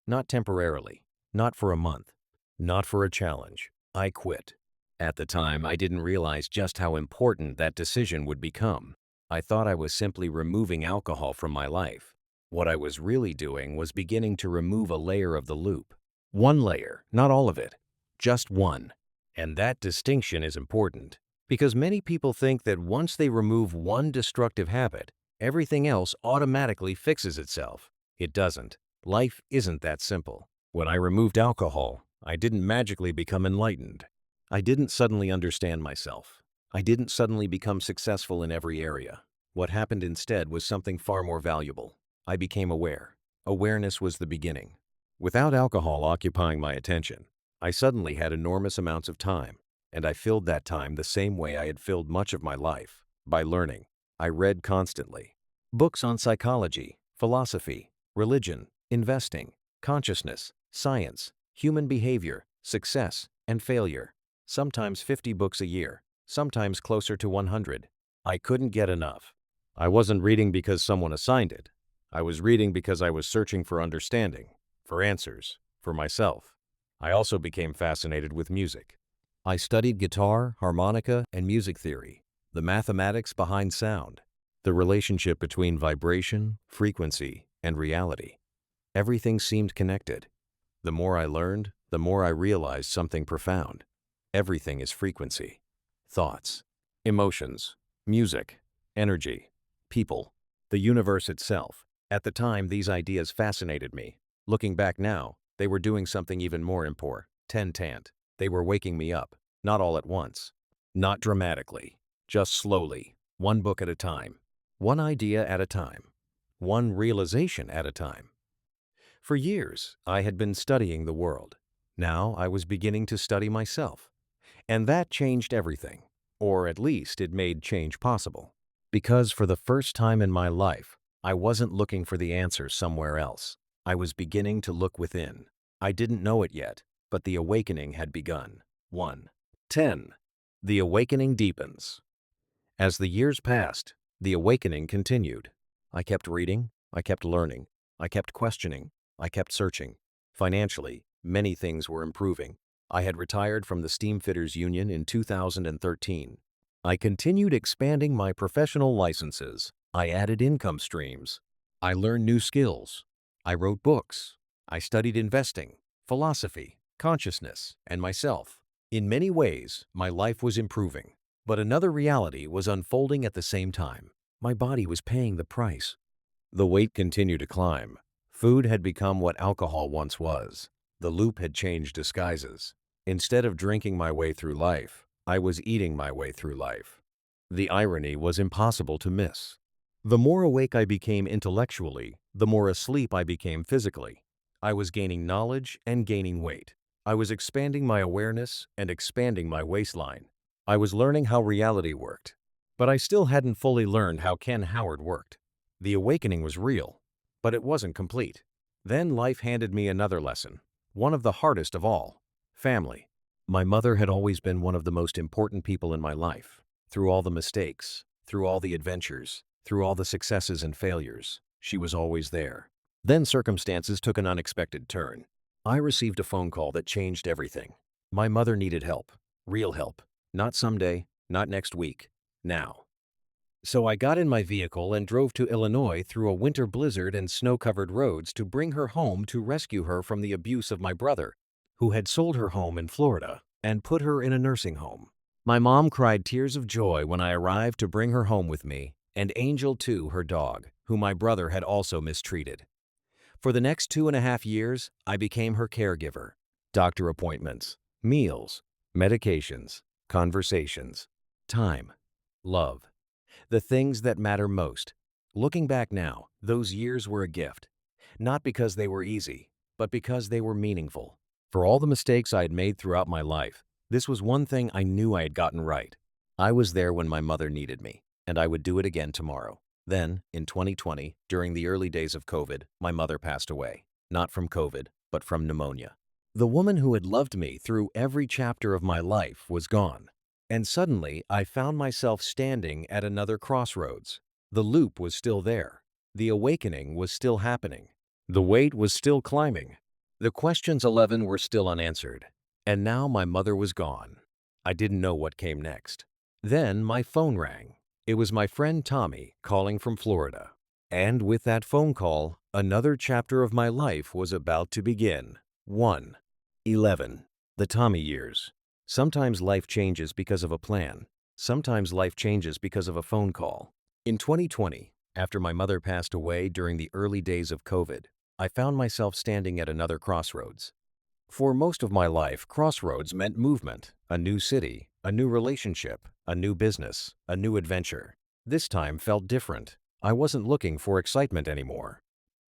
Not temporarily, not for a month, not for a challenge. I quit. At the time, I didn't realize just how important that decision would become. I thought I was simply removing alcohol from my life. What I was really doing was beginning to remove a layer of the loop. One layer, not all of it, just one. And that distinction is important, because many people think that once they remove one destructive habit, everything else automatically fixes itself. It doesn't. Life isn't that simple. When I removed alcohol, I didn't magically become enlightened. I didn't suddenly understand myself. I didn't suddenly become successful in every area. What happened instead was something far more valuable. I became aware. Awareness was the beginning. Without alcohol occupying my attention, I suddenly had enormous amounts of time, and I filled that time the same way I had filled much of my life, by learning. I read constantly. Books on psychology, philosophy, religion, investing, consciousness, science, human behavior, success, and failure. Sometimes 50 books a year, sometimes closer to 100. I couldn't get enough. I wasn't reading because someone assigned it. I was reading because I was searching for understanding, for answers, for myself. I also became fascinated with music. I studied guitar, harmonica, and music theory, the mathematics behind sound, the relationship between vibration, frequency, and reality. Everything seemed connected. The more I learned, the more I realized something profound. Everything is frequency. Thoughts, emotions, music, energy, people, the universe itself. At the time, these ideas fascinated me. Looking back now, they were doing something even more important. They were waking me up, not all at once, not dramatically, just slowly, one book at a time, one idea at a time, one realization at a time. For years, I had been studying the world. Now I was beginning to study myself. And that changed everything, or at least it made change possible. Because for the first time in my life, I wasn't looking for the answer somewhere else. I was beginning to look within. I didn't know it yet, but the awakening had begun. 1. 10. The awakening deepens. As the years passed, the awakening continued. I kept reading, I kept learning, I kept questioning, I kept searching. Financially, many things were improving. I had retired from the Steamfitters Union in 2013. I continued expanding my professional licenses. I added income streams. I learned new skills. I wrote books. I studied investing, philosophy, consciousness, and myself. In many ways, my life was improving. But another reality was unfolding at the same time. My body was paying the price. The weight continued to climb. Food had become what alcohol once was. The loop had changed disguises. Instead of drinking my way through life, I was eating my way through life. The irony was impossible to miss. The more awake I became intellectually, the more asleep I became physically. I was gaining knowledge and gaining weight. I was expanding my awareness and expanding my waistline. I was learning how reality worked. But I still hadn't fully learned how Ken Howard worked. The awakening was real, but it wasn't complete. Then life handed me another lesson, one of the hardest of all: family. My mother had always been one of the most important people in my life. Through all the mistakes, through all the adventures, through all the successes and failures, she was always there. Then circumstances took an unexpected turn. I received a phone call that changed everything. My mother needed help, real help, not someday, not next week, now. So I got in my vehicle and drove to Illinois through a winter blizzard and snow-covered roads to bring her home to rescue her from the abuse of my brother, who had sold her home in Florida and put her in a nursing home. My mom cried tears of joy when I arrived to bring her home with me, and Angel too, her dog, who my brother had also mistreated. For the next 2.5 years, I became her caregiver. Doctor appointments, meals, medications, conversations. time, love, the things that matter most. Looking back now, those years were a gift. Not because they were easy, but because they were meaningful. For all the mistakes I had made throughout my life, this was one thing I knew I had gotten right. I was there when my mother needed me, and I would do it again tomorrow. Then, in 2020, during the early days of COVID, my mother passed away. Not from COVID, but from pneumonia. The woman who had loved me through every chapter of my life was gone. And suddenly, I found myself standing at another crossroads. The loop was still there. The awakening was still happening. The weight was still climbing. The questions 11 were still unanswered. And now my mother was gone. I didn't know what came next. Then my phone rang. It was my friend Tommy calling from Florida. And with that phone call, another chapter of my life was about to begin. 1. 11. The Tommy years. Sometimes life changes because of a plan. Sometimes life changes because of a phone call. In 2020, after my mother passed away during the early days of COVID, I found myself standing at another crossroads. For most of my life, crossroads meant movement, a new city, a new relationship, a new business, a new adventure. This time felt different. I wasn't looking for excitement anymore.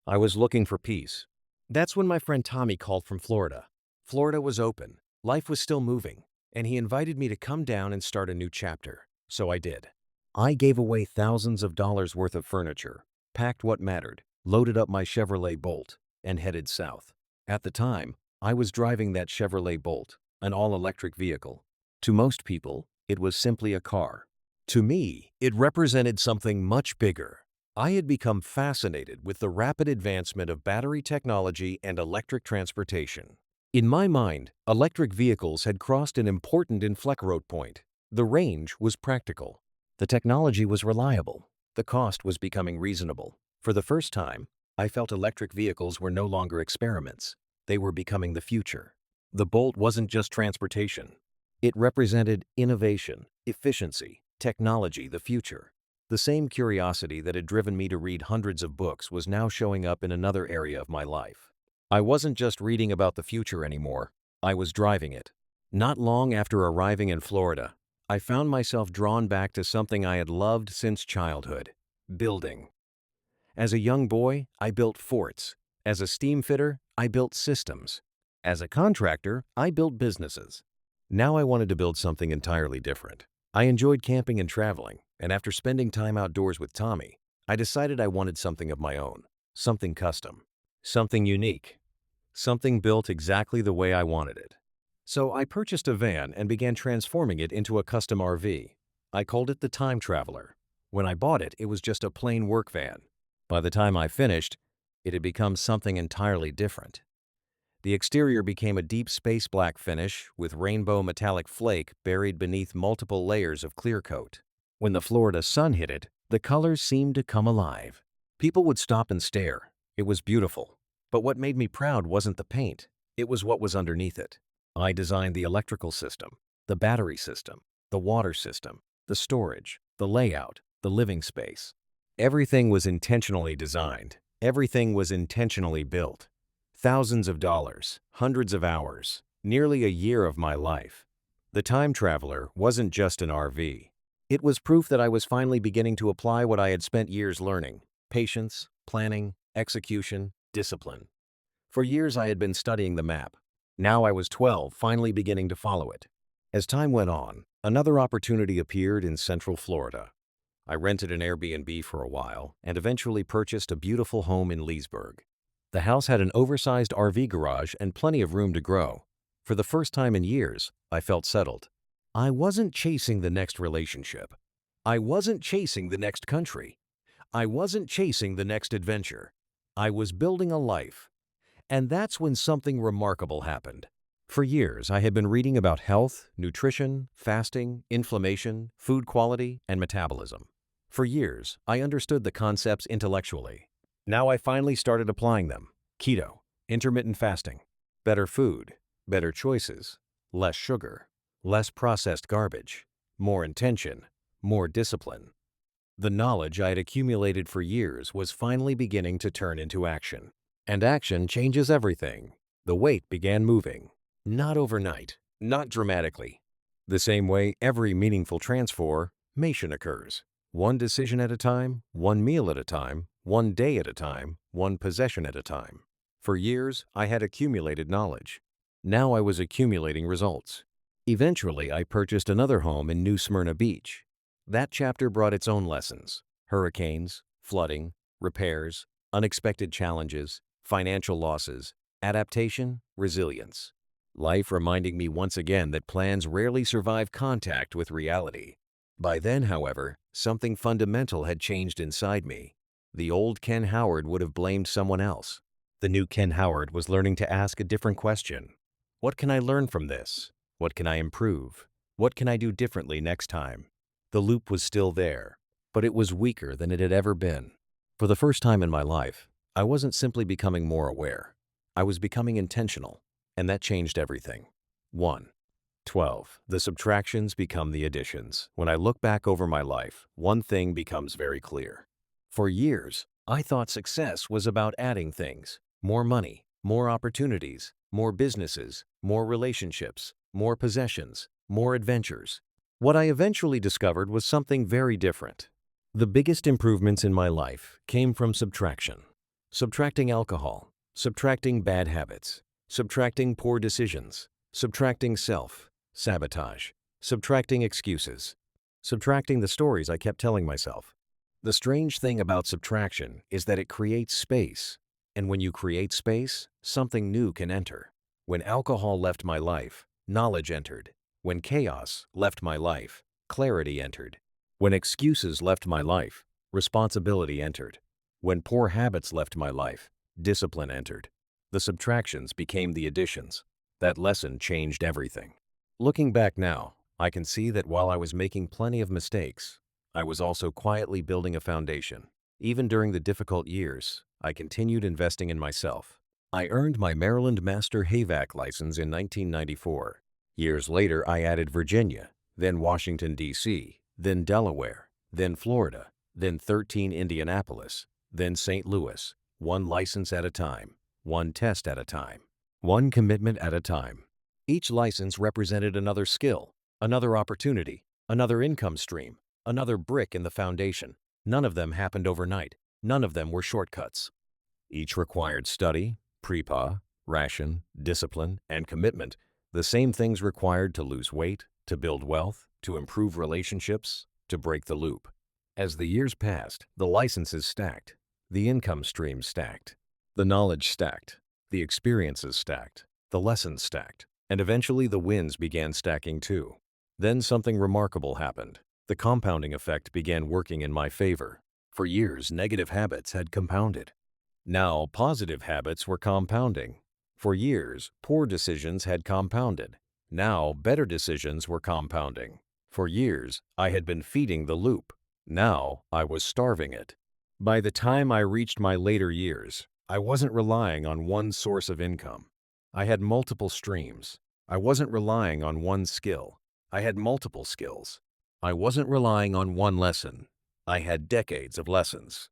I was looking for peace. That's when my friend Tommy called from Florida. Florida was open, life was still moving, and he invited me to come down and start a new chapter. So I did. I gave away thousands of dollars worth of furniture, packed what mattered, loaded up my Chevrolet Bolt, and headed south. At the time, I was driving that Chevrolet Bolt, an all-electric vehicle. To most people, it was simply a car. To me, it represented something much bigger. I had become fascinated with the rapid advancement of battery technology and electric transportation. In my mind, electric vehicles had crossed an important inflection point. The range was practical. The technology was reliable. The cost was becoming reasonable. For the first time, I felt electric vehicles were no longer experiments. They were becoming the future. The Bolt wasn't just transportation. It represented innovation, efficiency, technology, the future. The same curiosity that had driven me to read hundreds of books was now showing up in another area of my life. I wasn't just reading about the future anymore. I was driving it. Not long after arriving in Florida, I found myself drawn back to something I had loved since childhood: building. As a young boy, I built forts. As a steam fitter, I built systems. As a contractor, I built businesses. Now I wanted to build something entirely different. I enjoyed camping and traveling, and after spending time outdoors with Tommy, I decided I wanted something of my own, something custom, something unique, something built exactly the way I wanted it. So I purchased a van and began transforming it into a custom RV. I called it the Time Traveler. When I bought it, it was just a plain work van. By the time I finished, it had become something entirely different. The exterior became a deep space black finish with rainbow metallic flake buried beneath multiple layers of clear coat. When the Florida sun hit it, the colors seemed to come alive. People would stop and stare. It was beautiful. But what made me proud wasn't the paint. It was what was underneath it. I designed the electrical system, the battery system, the water system, the storage, the layout, the living space. Everything was intentionally designed. Everything was intentionally built. Thousands of dollars, hundreds of hours, nearly a year of my life. The Time Traveler wasn't just an RV. It was proof that I was finally beginning to apply what I had spent years learning: patience, planning, execution, discipline. For years I had been studying the map. Now I was 12, finally beginning to follow it. As time went on, another opportunity appeared in Central Florida. I rented an Airbnb for a while and eventually purchased a beautiful home in Leesburg. The house had an oversized RV garage and plenty of room to grow. For the first time in years, I felt settled. I wasn't chasing the next relationship. I wasn't chasing the next country. I wasn't chasing the next adventure. I was building a life. And that's when something remarkable happened. For years, I had been reading about health, nutrition, fasting, inflammation, food quality, and metabolism. For years, I understood the concepts intellectually. Now I finally started applying them. Keto, intermittent fasting, better food, better choices, less sugar, less processed garbage, more intention, more discipline. The knowledge I had accumulated for years was finally beginning to turn into action. And action changes everything. The weight began moving. Not overnight, not dramatically, The same way every meaningful transformation occurs. One decision at a time, one meal at a time, one day at a time, one possession at a time. For years, I had accumulated knowledge. Now I was accumulating results. Eventually, I purchased another home in New Smyrna Beach. That chapter brought its own lessons: hurricanes, flooding, repairs, unexpected challenges, financial losses, adaptation, resilience. Life reminding me once again that plans rarely survive contact with reality. By then, however, something fundamental had changed inside me. The old Ken Howard would have blamed someone else. The new Ken Howard was learning to ask a different question. What can I learn from this? What can I improve? What can I do differently next time? The loop was still there, but it was weaker than it had ever been. For the first time in my life, I wasn't simply becoming more aware. I was becoming intentional, and that changed everything. 1. 12. The subtractions become the additions. When I look back over my life, one thing becomes very clear. For years, I thought success was about adding things: more money, more opportunities, more businesses, more relationships, more possessions, more adventures. What I eventually discovered was something very different. The biggest improvements in my life came from subtraction. Subtracting alcohol, subtracting bad habits, subtracting poor decisions, subtracting self-sabotage, subtracting excuses, subtracting the stories I kept telling myself. The strange thing about subtraction is that it creates space. And when you create space, something new can enter. When alcohol left my life, knowledge entered. When chaos left my life, clarity entered. When excuses left my life, responsibility entered. When poor habits left my life, discipline entered. The subtractions became the additions. That lesson changed everything. Looking back now, I can see that while I was making plenty of mistakes, I was also quietly building a foundation. Even during the difficult years, I continued investing in myself. I earned my Maryland Master HVAC license in 1994. Years later, I added Virginia, then Washington, D.C., then Delaware, then Florida, then 13 Indianapolis, then St. Louis, one license at a time, one test at a time, one commitment at a time. Each license represented another skill, another opportunity, another income stream, another brick in the foundation. None of them happened overnight. None of them were shortcuts. Each required study, prepa, ration, discipline, and commitment. The same things required to lose weight, to build wealth, to improve relationships, to break the loop. As the years passed, the licenses stacked, the income streams stacked, the knowledge stacked, the experiences stacked, the lessons stacked, and eventually the wins began stacking too. Then something remarkable happened. The compounding effect began working in my favor. For years, negative habits had compounded. Now, positive habits were compounding. For years, poor decisions had compounded. Now, better decisions were compounding. For years, I had been feeding the loop. Now, I was starving it. By the time I reached my later years, I wasn't relying on one source of income. I had multiple streams. I wasn't relying on one skill. I had multiple skills. I wasn't relying on one lesson. I had decades of lessons.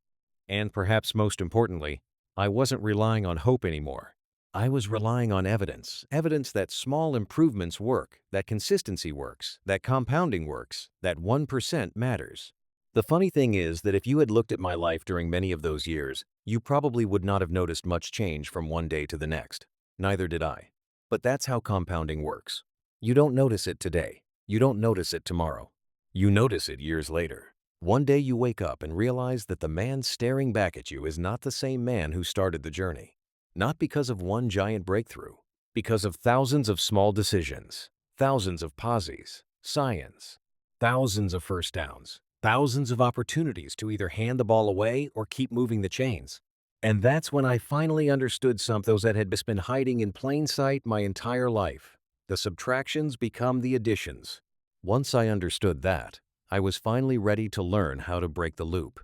And perhaps most importantly, I wasn't relying on hope anymore. I was relying on evidence that small improvements work, that consistency works, that compounding works, that 1% matters. The funny thing is that if you had looked at my life during many of those years, you probably would not have noticed much change from one day to the next. Neither did I. But that's how compounding works. You don't notice it today. You don't notice it tomorrow. You notice it years later. One day you wake up and realize that the man staring back at you is not the same man who started the journey. Not because of one giant breakthrough, because of thousands of small decisions, thousands of pauses, science, thousands of first downs, thousands of opportunities to either hand the ball away or keep moving the chains. And that's when I finally understood something that had been hiding in plain sight my entire life. The subtractions become the additions. Once I understood that, I was finally ready to learn how to break the loop.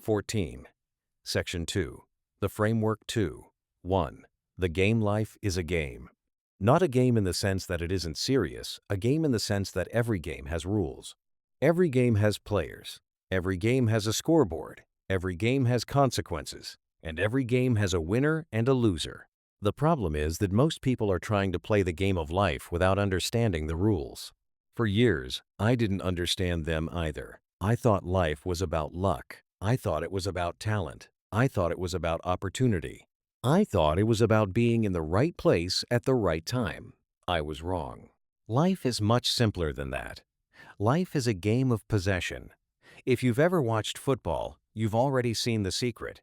14. Section 2. The Framework 2. 1. The game life is a game. Not a game in the sense that it isn't serious, a game in the sense that every game has rules. Every game has players. Every game has a scoreboard. Every game has consequences. And every game has a winner and a loser. The problem is that most people are trying to play the game of life without understanding the rules. For years, I didn't understand them either. I thought life was about luck. I thought it was about talent. I thought it was about opportunity. I thought it was about being in the right place at the right time. I was wrong. Life is much simpler than that. Life is a game of possession. If you've ever watched football, you've already seen the secret.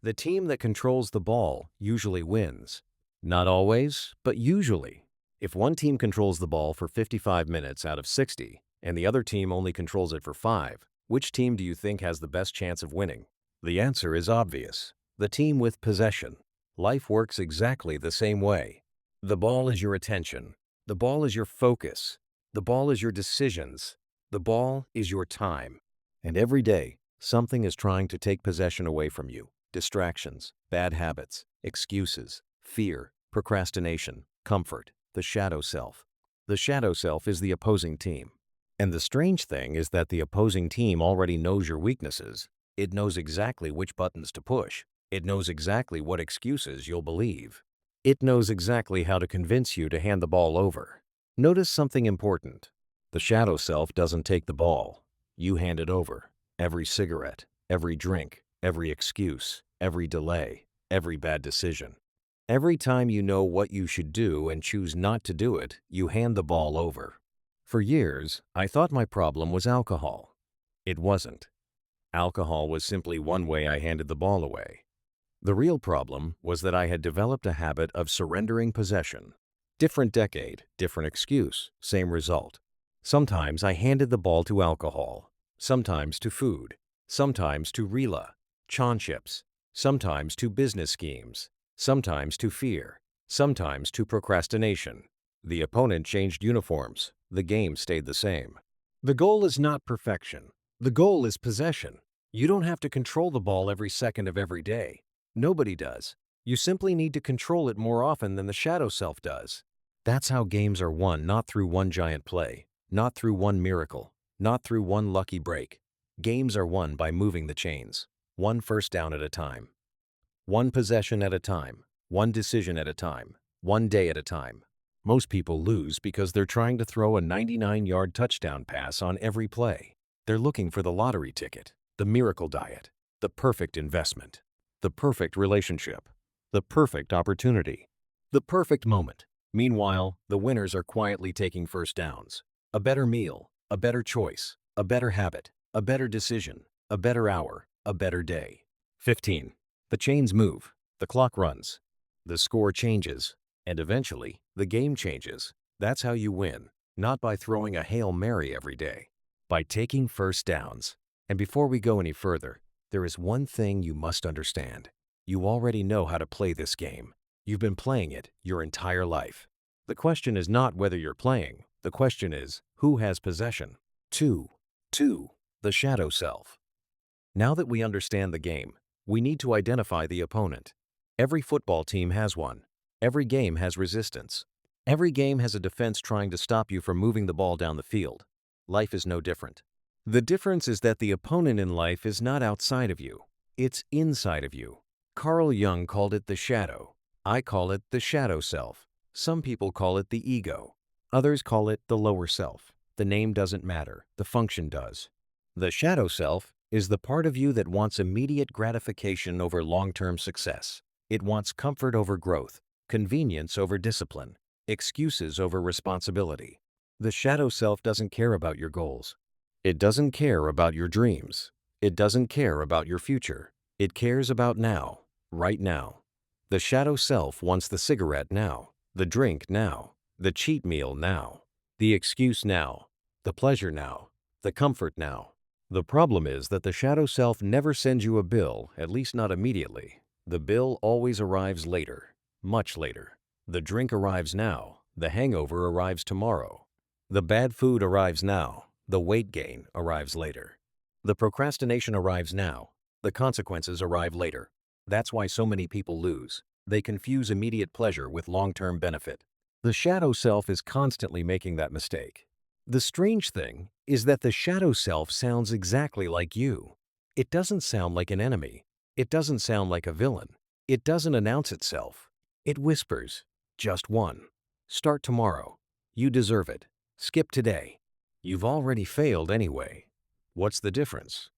The team that controls the ball usually wins. Not always, but usually. If one team controls the ball for 55 minutes out of 60, and the other team only controls it for 5, which team do you think has the best chance of winning? The answer is obvious. The team with possession. Life works exactly the same way. The ball is your attention. The ball is your focus. The ball is your decisions. The ball is your time. And every day, something is trying to take possession away from you. Distractions, bad habits, excuses, fear, procrastination, comfort, the shadow self. The shadow self is the opposing team. And the strange thing is that the opposing team already knows your weaknesses. It knows exactly which buttons to push. It knows exactly what excuses you'll believe. It knows exactly how to convince you to hand the ball over. Notice something important. The shadow self doesn't take the ball. You hand it over. Every cigarette, every drink, every excuse, every delay, every bad decision. Every time you know what you should do and choose not to do it, you hand the ball over. For years, I thought my problem was alcohol. It wasn't. Alcohol was simply one way I handed the ball away. The real problem was that I had developed a habit of surrendering possession. Different decade, different excuse, same result. Sometimes I handed the ball to alcohol, sometimes to food, sometimes to Rila, Chon chips, sometimes to business schemes, sometimes to fear, sometimes to procrastination. The opponent changed uniforms. The game stayed the same. The goal is not perfection. The goal is possession. You don't have to control the ball every second of every day. Nobody does. You simply need to control it more often than the shadow self does. That's how games are won, not through one giant play, not through one miracle, not through one lucky break. Games are won by moving the chains, one first down at a time, one possession at a time, one decision at a time, one day at a time. Most people lose because they're trying to throw a 99-yard touchdown pass on every play. They're looking for the lottery ticket, the miracle diet, the perfect investment, the perfect relationship, the perfect opportunity, the perfect moment. Meanwhile, the winners are quietly taking first downs. A better meal, a better choice, a better habit, a better decision, a better hour, a better day. 15. The chains move, the clock runs, the score changes, and eventually, the game changes. That's how you win, not by throwing a Hail Mary every day, by taking first downs. And before we go any further, there is one thing you must understand. You already know how to play this game. You've been playing it your entire life. The question is not whether you're playing. The question is, who has possession? 2. The shadow self. Now that we understand the game, we need to identify the opponent. Every football team has one. Every game has resistance. Every game has a defense trying to stop you from moving the ball down the field. Life is no different. The difference is that the opponent in life is not outside of you. It's inside of you. Carl Jung called it the shadow. I call it the shadow self. Some people call it the ego. Others call it the lower self. The name doesn't matter. The function does. The shadow self is the part of you that wants immediate gratification over long-term success. It wants comfort over growth, convenience over discipline, excuses over responsibility. The shadow self doesn't care about your goals. It doesn't care about your dreams. It doesn't care about your future. It cares about now, right now. The shadow self wants the cigarette now, the drink now, the cheat meal now, the excuse now, the pleasure now, the comfort now. The problem is that the shadow self never sends you a bill, at least not immediately. The bill always arrives later, much later. The drink arrives now. The hangover arrives tomorrow. The bad food arrives now. The weight gain arrives later. The procrastination arrives now. The consequences arrive later. That's why so many people lose. They confuse immediate pleasure with long-term benefit. The shadow self is constantly making that mistake. The strange thing is that the shadow self sounds exactly like you. It doesn't sound like an enemy. It doesn't sound like a villain. It doesn't announce itself. It whispers, just one. Start tomorrow. You deserve it. Skip today. You've already failed anyway. What's the difference?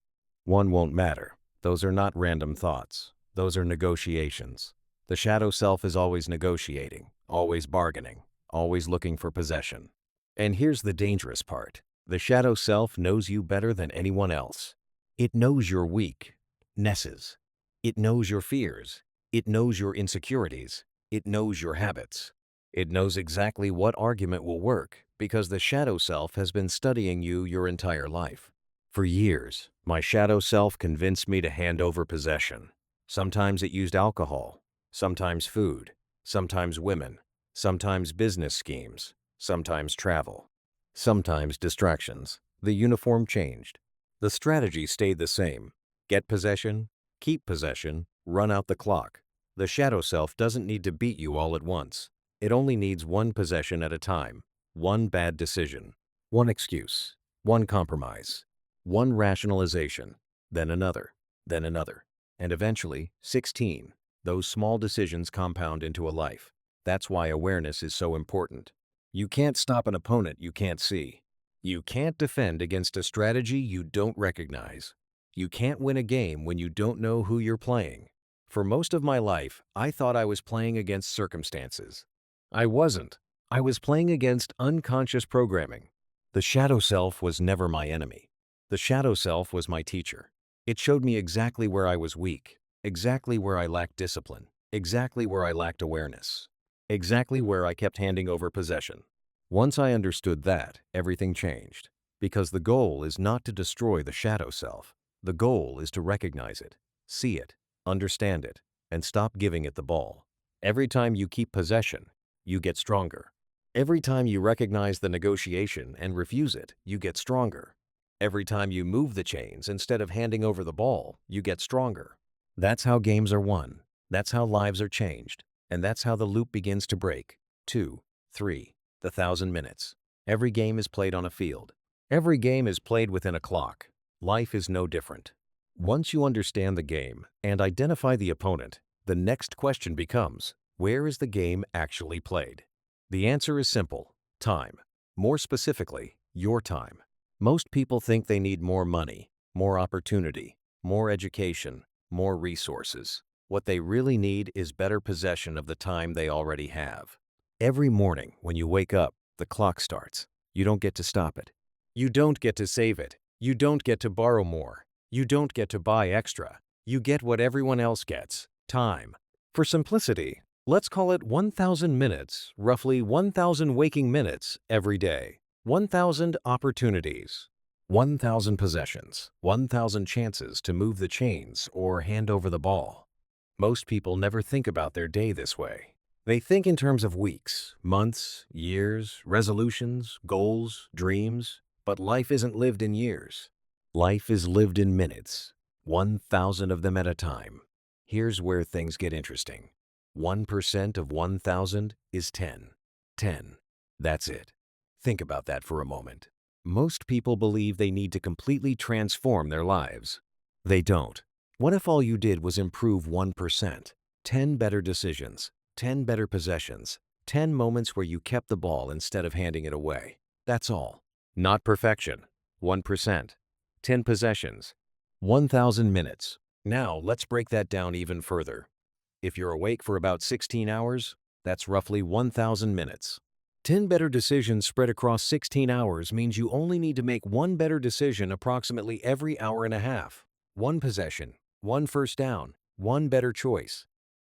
One won't matter. Those are not random thoughts. Those are negotiations. The shadow self is always negotiating, always bargaining, always looking for possession. And here's the dangerous part. The shadow self knows you better than anyone else. It knows your weaknesses. It knows your fears. It knows your insecurities. It knows your habits. It knows exactly what argument will work because the shadow self has been studying you your entire life. For years, my shadow self convinced me to hand over possession. Sometimes it used alcohol, sometimes food, sometimes women, sometimes business schemes, sometimes travel, sometimes distractions. The uniform changed. The strategy stayed the same. Get possession, keep possession, run out the clock. The shadow self doesn't need to beat you all at once. It only needs one possession at a time, one bad decision, one excuse, one compromise, one rationalization, then another, and eventually 16. Those small decisions compound into a life. That's why awareness is so important. You can't stop an opponent you can't see. You can't defend against a strategy you don't recognize. You can't win a game when you don't know who you're playing. For most of my life, I thought I was playing against circumstances. I wasn't. I was playing against unconscious programming. The shadow self was never my enemy. The shadow self was my teacher. It showed me exactly where I was weak, exactly where I lacked discipline, exactly where I lacked awareness, exactly where I kept handing over possession. Once I understood that, everything changed. Because the goal is not to destroy the shadow self. The goal is to recognize it, see it, understand it, and stop giving it the ball. Every time you keep possession, you get stronger. Every time you recognize the negotiation and refuse it, you get stronger. Every time you move the chains instead of handing over the ball, you get stronger. That's how games are won. That's how lives are changed. And that's how the loop begins to break. 2, 3, the 1,000 minutes. Every game is played on a field. Every game is played within a clock. Life is no different. Once you understand the game and identify the opponent, the next question becomes, where is the game actually played? The answer is simple: time. More specifically, your time. Most people think they need more money, more opportunity, more education, more resources. What they really need is better possession of the time they already have. Every morning when you wake up, the clock starts. You don't get to stop it. You don't get to save it. You don't get to borrow more. You don't get to buy extra. You get what everyone else gets: time. For simplicity, let's call it 1,000 minutes, roughly 1,000 waking minutes every day. 1,000 opportunities. 1,000 possessions. 1,000 chances to move the chains or hand over the ball. Most people never think about their day this way. They think in terms of weeks, months, years, resolutions, goals, dreams, but life isn't lived in years. Life is lived in minutes, 1,000 of them at a time. Here's where things get interesting. 1% of 1,000 is 10. 10. That's it. Think about that for a moment. Most people believe they need to completely transform their lives. They don't. What if all you did was improve 1%? 10 better decisions, 10 better possessions, 10 moments where you kept the ball instead of handing it away. That's all. Not perfection. 1%. 10 possessions. 1,000 minutes. Now, let's break that down even further. If you're awake for about 16 hours, that's roughly 1,000 minutes. 10 better decisions spread across 16 hours means you only need to make one better decision approximately every hour and a half. One possession, one first down, one better choice.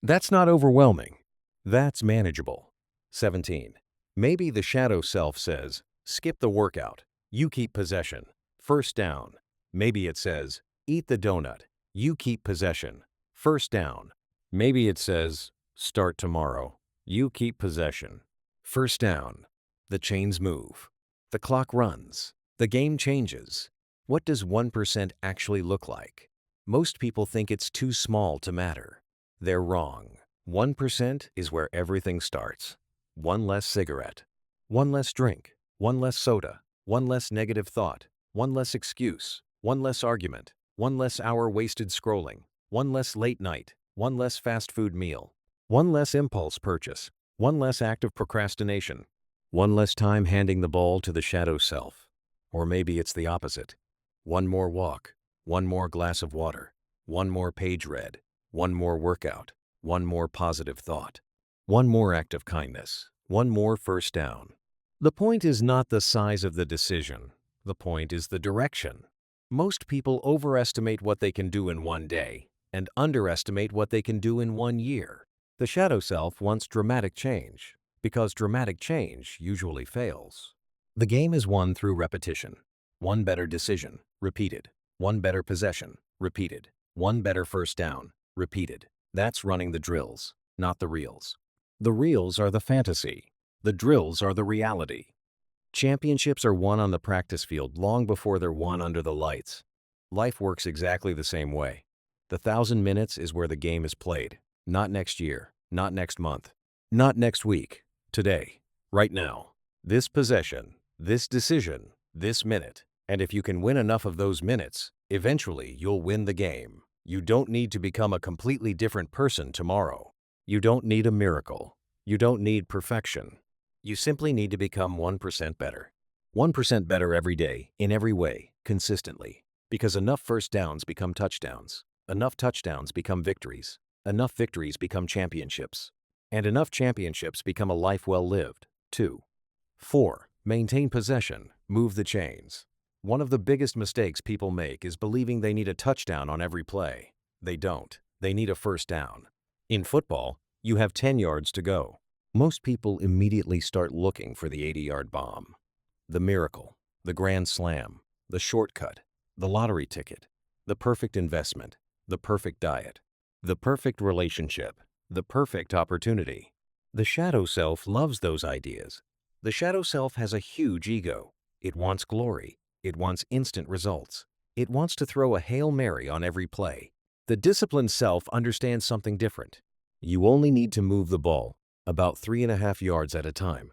That's not overwhelming. That's manageable. 17. Maybe the shadow self says, skip the workout. You keep possession. First down. Maybe it says, eat the donut. You keep possession. First down. Maybe it says, start tomorrow. You keep possession. First down. The chains move. The clock runs. The game changes. What does 1% actually look like? Most people think it's too small to matter. They're wrong. 1% is where everything starts. One less cigarette. One less drink. One less soda. One less negative thought. One less excuse. One less argument. One less hour wasted scrolling. One less late night. One less fast food meal. One less impulse purchase. One less act of procrastination. One less time handing the ball to the shadow self. Or maybe it's the opposite. One more walk, one more glass of water, one more page read, one more workout, one more positive thought, one more act of kindness, one more first down. The point is not the size of the decision. The point is the direction. Most people overestimate what they can do in one day and underestimate what they can do in 1 year. The shadow self wants dramatic change because dramatic change usually fails. The game is won through repetition. One better decision, repeated. One better possession, repeated. One better first down, repeated. That's running the drills, not the reels. The reels are the fantasy. The drills are the reality. Championships are won on the practice field long before they're won under the lights. Life works exactly the same way. The 1,000 minutes is where the game is played. Not next year, not next month, not next week. Today, right now. This possession, this decision, this minute. And if you can win enough of those minutes, eventually you'll win the game. You don't need to become a completely different person tomorrow. You don't need a miracle. You don't need perfection. You simply need to become 1% better. 1% better every day, in every way, consistently. Because enough first downs become touchdowns. Enough touchdowns become victories. Enough victories become championships. And enough championships become a life well lived, too. 4. Maintain possession. Move the chains. One of the biggest mistakes people make is believing they need a touchdown on every play. They don't. They need a first down. In football, you have 10 yards to go. Most people immediately start looking for the 80-yard bomb. The miracle, the grand slam, the shortcut, the lottery ticket, the perfect investment, the perfect diet, the perfect relationship, the perfect opportunity. The shadow self loves those ideas. The shadow self has a huge ego. It wants glory. It wants instant results. It wants to throw a Hail Mary on every play. The disciplined self understands something different. You only need to move the ball about 3.5 yards at a time.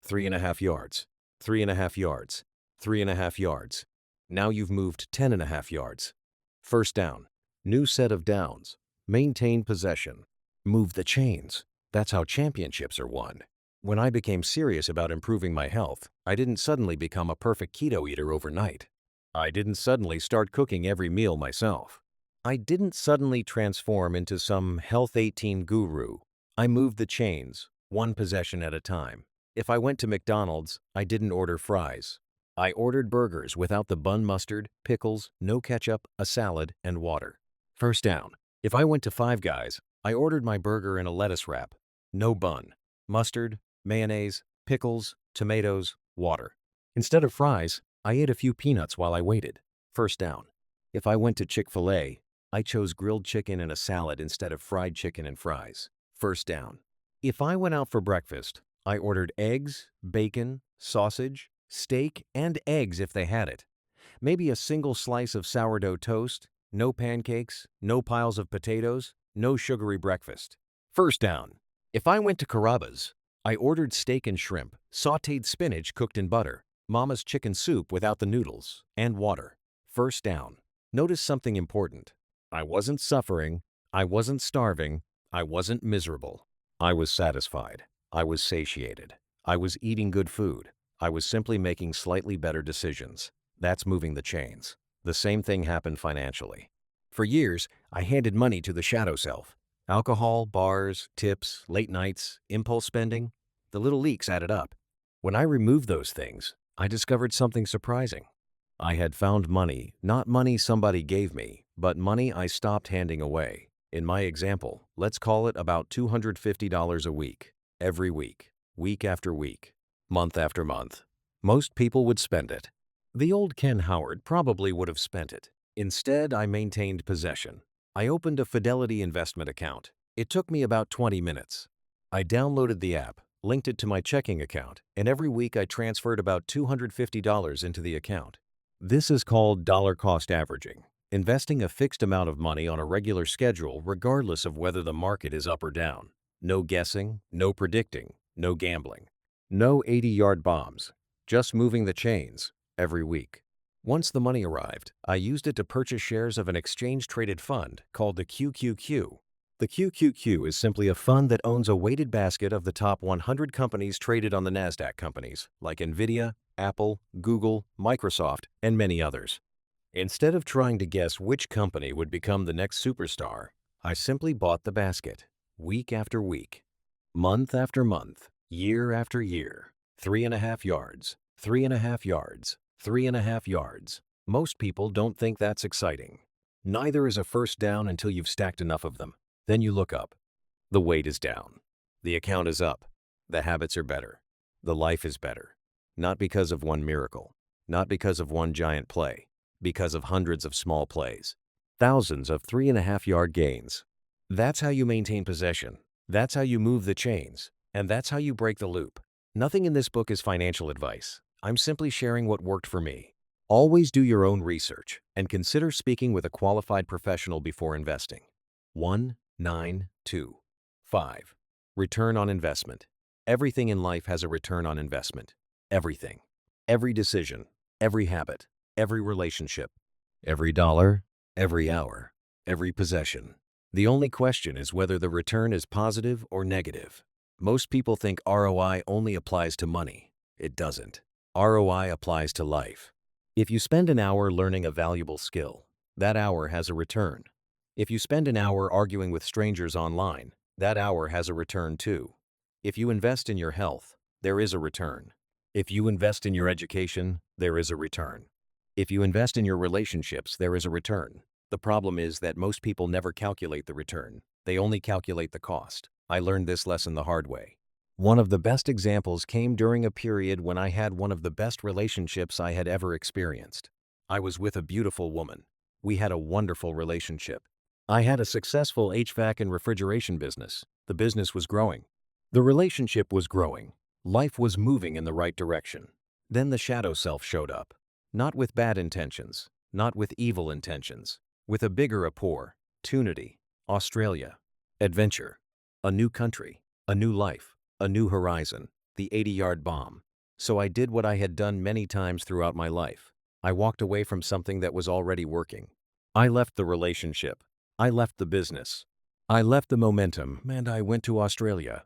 3.5 yards, 3.5 yards, 3.5 yards. Now you've moved 10.5 yards. First down. New set of downs. Maintain possession. Move the chains. That's how championships are won. When I became serious about improving my health, I didn't suddenly become a perfect keto eater overnight. I didn't suddenly start cooking every meal myself. I didn't suddenly transform into some Health 18 guru. I moved the chains, one possession at a time. If I went to McDonald's, I didn't order fries. I ordered burgers without the bun, mustard, pickles, no ketchup, a salad, and water. First down. If I went to Five Guys, I ordered my burger in a lettuce wrap. No bun, mustard, mayonnaise, pickles, tomatoes, water. Instead of fries, I ate a few peanuts while I waited. First down. If I went to Chick-fil-A, I chose grilled chicken and a salad instead of fried chicken and fries. First down. If I went out for breakfast, I ordered eggs, bacon, sausage, steak, and eggs if they had it. Maybe a single slice of sourdough toast, no pancakes, no piles of potatoes, no sugary breakfast. First down. If I went to Carrabba's, I ordered steak and shrimp, sautéed spinach cooked in butter, Mama's chicken soup without the noodles, and water. First down. Notice something important. I wasn't suffering. I wasn't starving. I wasn't miserable. I was satisfied. I was satiated. I was eating good food. I was simply making slightly better decisions. That's moving the chains. The same thing happened financially. For years, I handed money to the shadow self. Alcohol, bars, tips, late nights, impulse spending. The little leaks added up. When I removed those things, I discovered something surprising. I had found money, not money somebody gave me, but money I stopped handing away. In my example, let's call it about $250 a week, every week, week after week, month after month. Most people would spend it. The old Ken Howard probably would have spent it. Instead, I maintained possession. I opened a Fidelity investment account. It took me about 20 minutes. I downloaded the app, linked it to my checking account, and every week I transferred about $250 into the account. This is called dollar cost averaging. Investing a fixed amount of money on a regular schedule regardless of whether the market is up or down. No guessing, no predicting, no gambling. No 80-yard bombs, just moving the chains every week. Once the money arrived, I used it to purchase shares of an exchange-traded fund called the QQQ. The QQQ is simply a fund that owns a weighted basket of the top 100 companies traded on the NASDAQ companies like NVIDIA, Apple, Google, Microsoft, and many others. Instead of trying to guess which company would become the next superstar, I simply bought the basket, week after week, month after month, year after year. 3.5 yards, 3.5 yards, 3.5 yards. Most people don't think that's exciting. Neither is a first down until you've stacked enough of them. Then you look up. The weight is down. The account is up. The habits are better. The life is better. Not because of one miracle. Not because of one giant play. Because of hundreds of small plays. Thousands of 3.5 yard gains. That's how you maintain possession. That's how you move the chains. And that's how you break the loop. Nothing in this book is financial advice. I'm simply sharing what worked for me. Always do your own research and consider speaking with a qualified professional before investing. 1, 9, 2, 5. Return on investment. Everything in life has a return on investment. Everything. Every decision, every habit, every relationship, every dollar, every hour, every possession. The only question is whether the return is positive or negative. Most people think ROI only applies to money. It doesn't. ROI applies to life. If you spend an hour learning a valuable skill, that hour has a return. If you spend an hour arguing with strangers online, that hour has a return too. If you invest in your health, there is a return. If you invest in your education, there is a return. If you invest in your relationships, there is a return. The problem is that most people never calculate the return. They only calculate the cost. I learned this lesson the hard way. One of the best examples came during a period when I had one of the best relationships I had ever experienced. I was with a beautiful woman. We had a wonderful relationship. I had a successful HVAC and refrigeration business. The business was growing. The relationship was growing. Life was moving in the right direction. Then the shadow self showed up. Not with bad intentions, not with evil intentions, with a bigger opportunity. Australia. Adventure. A new country. A new life. A new horizon. The 80-yard bomb. So I did what I had done many times throughout my life. I walked away from something that was already working. I left the relationship. I left the business. I left the momentum, and I went to Australia.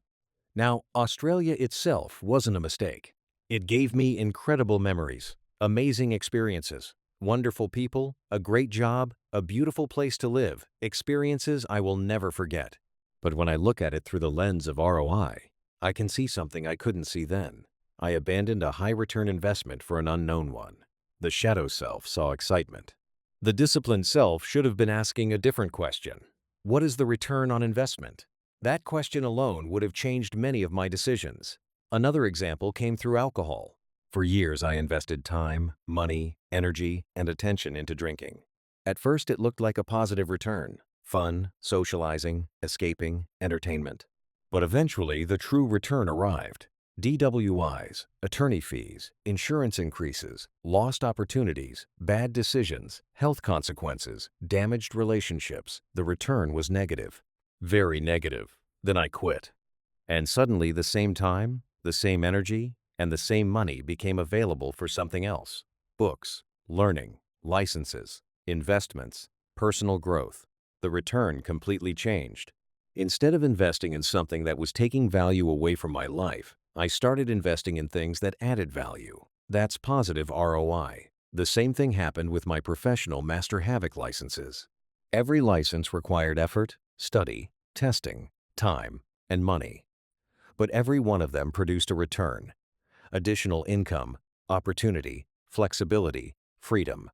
Now, Australia itself wasn't a mistake. It gave me incredible memories, amazing experiences, wonderful people, a great job, a beautiful place to live, experiences I will never forget. But when I look at it through the lens of ROI, I can see something I couldn't see then. I abandoned a high-return investment for an unknown one. The shadow self saw excitement. The disciplined self should have been asking a different question. What is the return on investment? That question alone would have changed many of my decisions. Another example came through alcohol. For years, I invested time, money, energy, and attention into drinking. At first, it looked like a positive return: fun, socializing, escaping, entertainment. But eventually, the true return arrived. DWIs, attorney fees, insurance increases, lost opportunities, bad decisions, health consequences, damaged relationships. The return was negative. Very negative. Then I quit. And suddenly the same time, the same energy, and the same money became available for something else. Books, learning, licenses, investments, personal growth. The return completely changed. Instead of investing in something that was taking value away from my life, I started investing in things that added value. That's positive ROI. The same thing happened with my professional Master Havoc licenses. Every license required effort, study, testing, time, and money. But every one of them produced a return: additional income, opportunity, flexibility, freedom.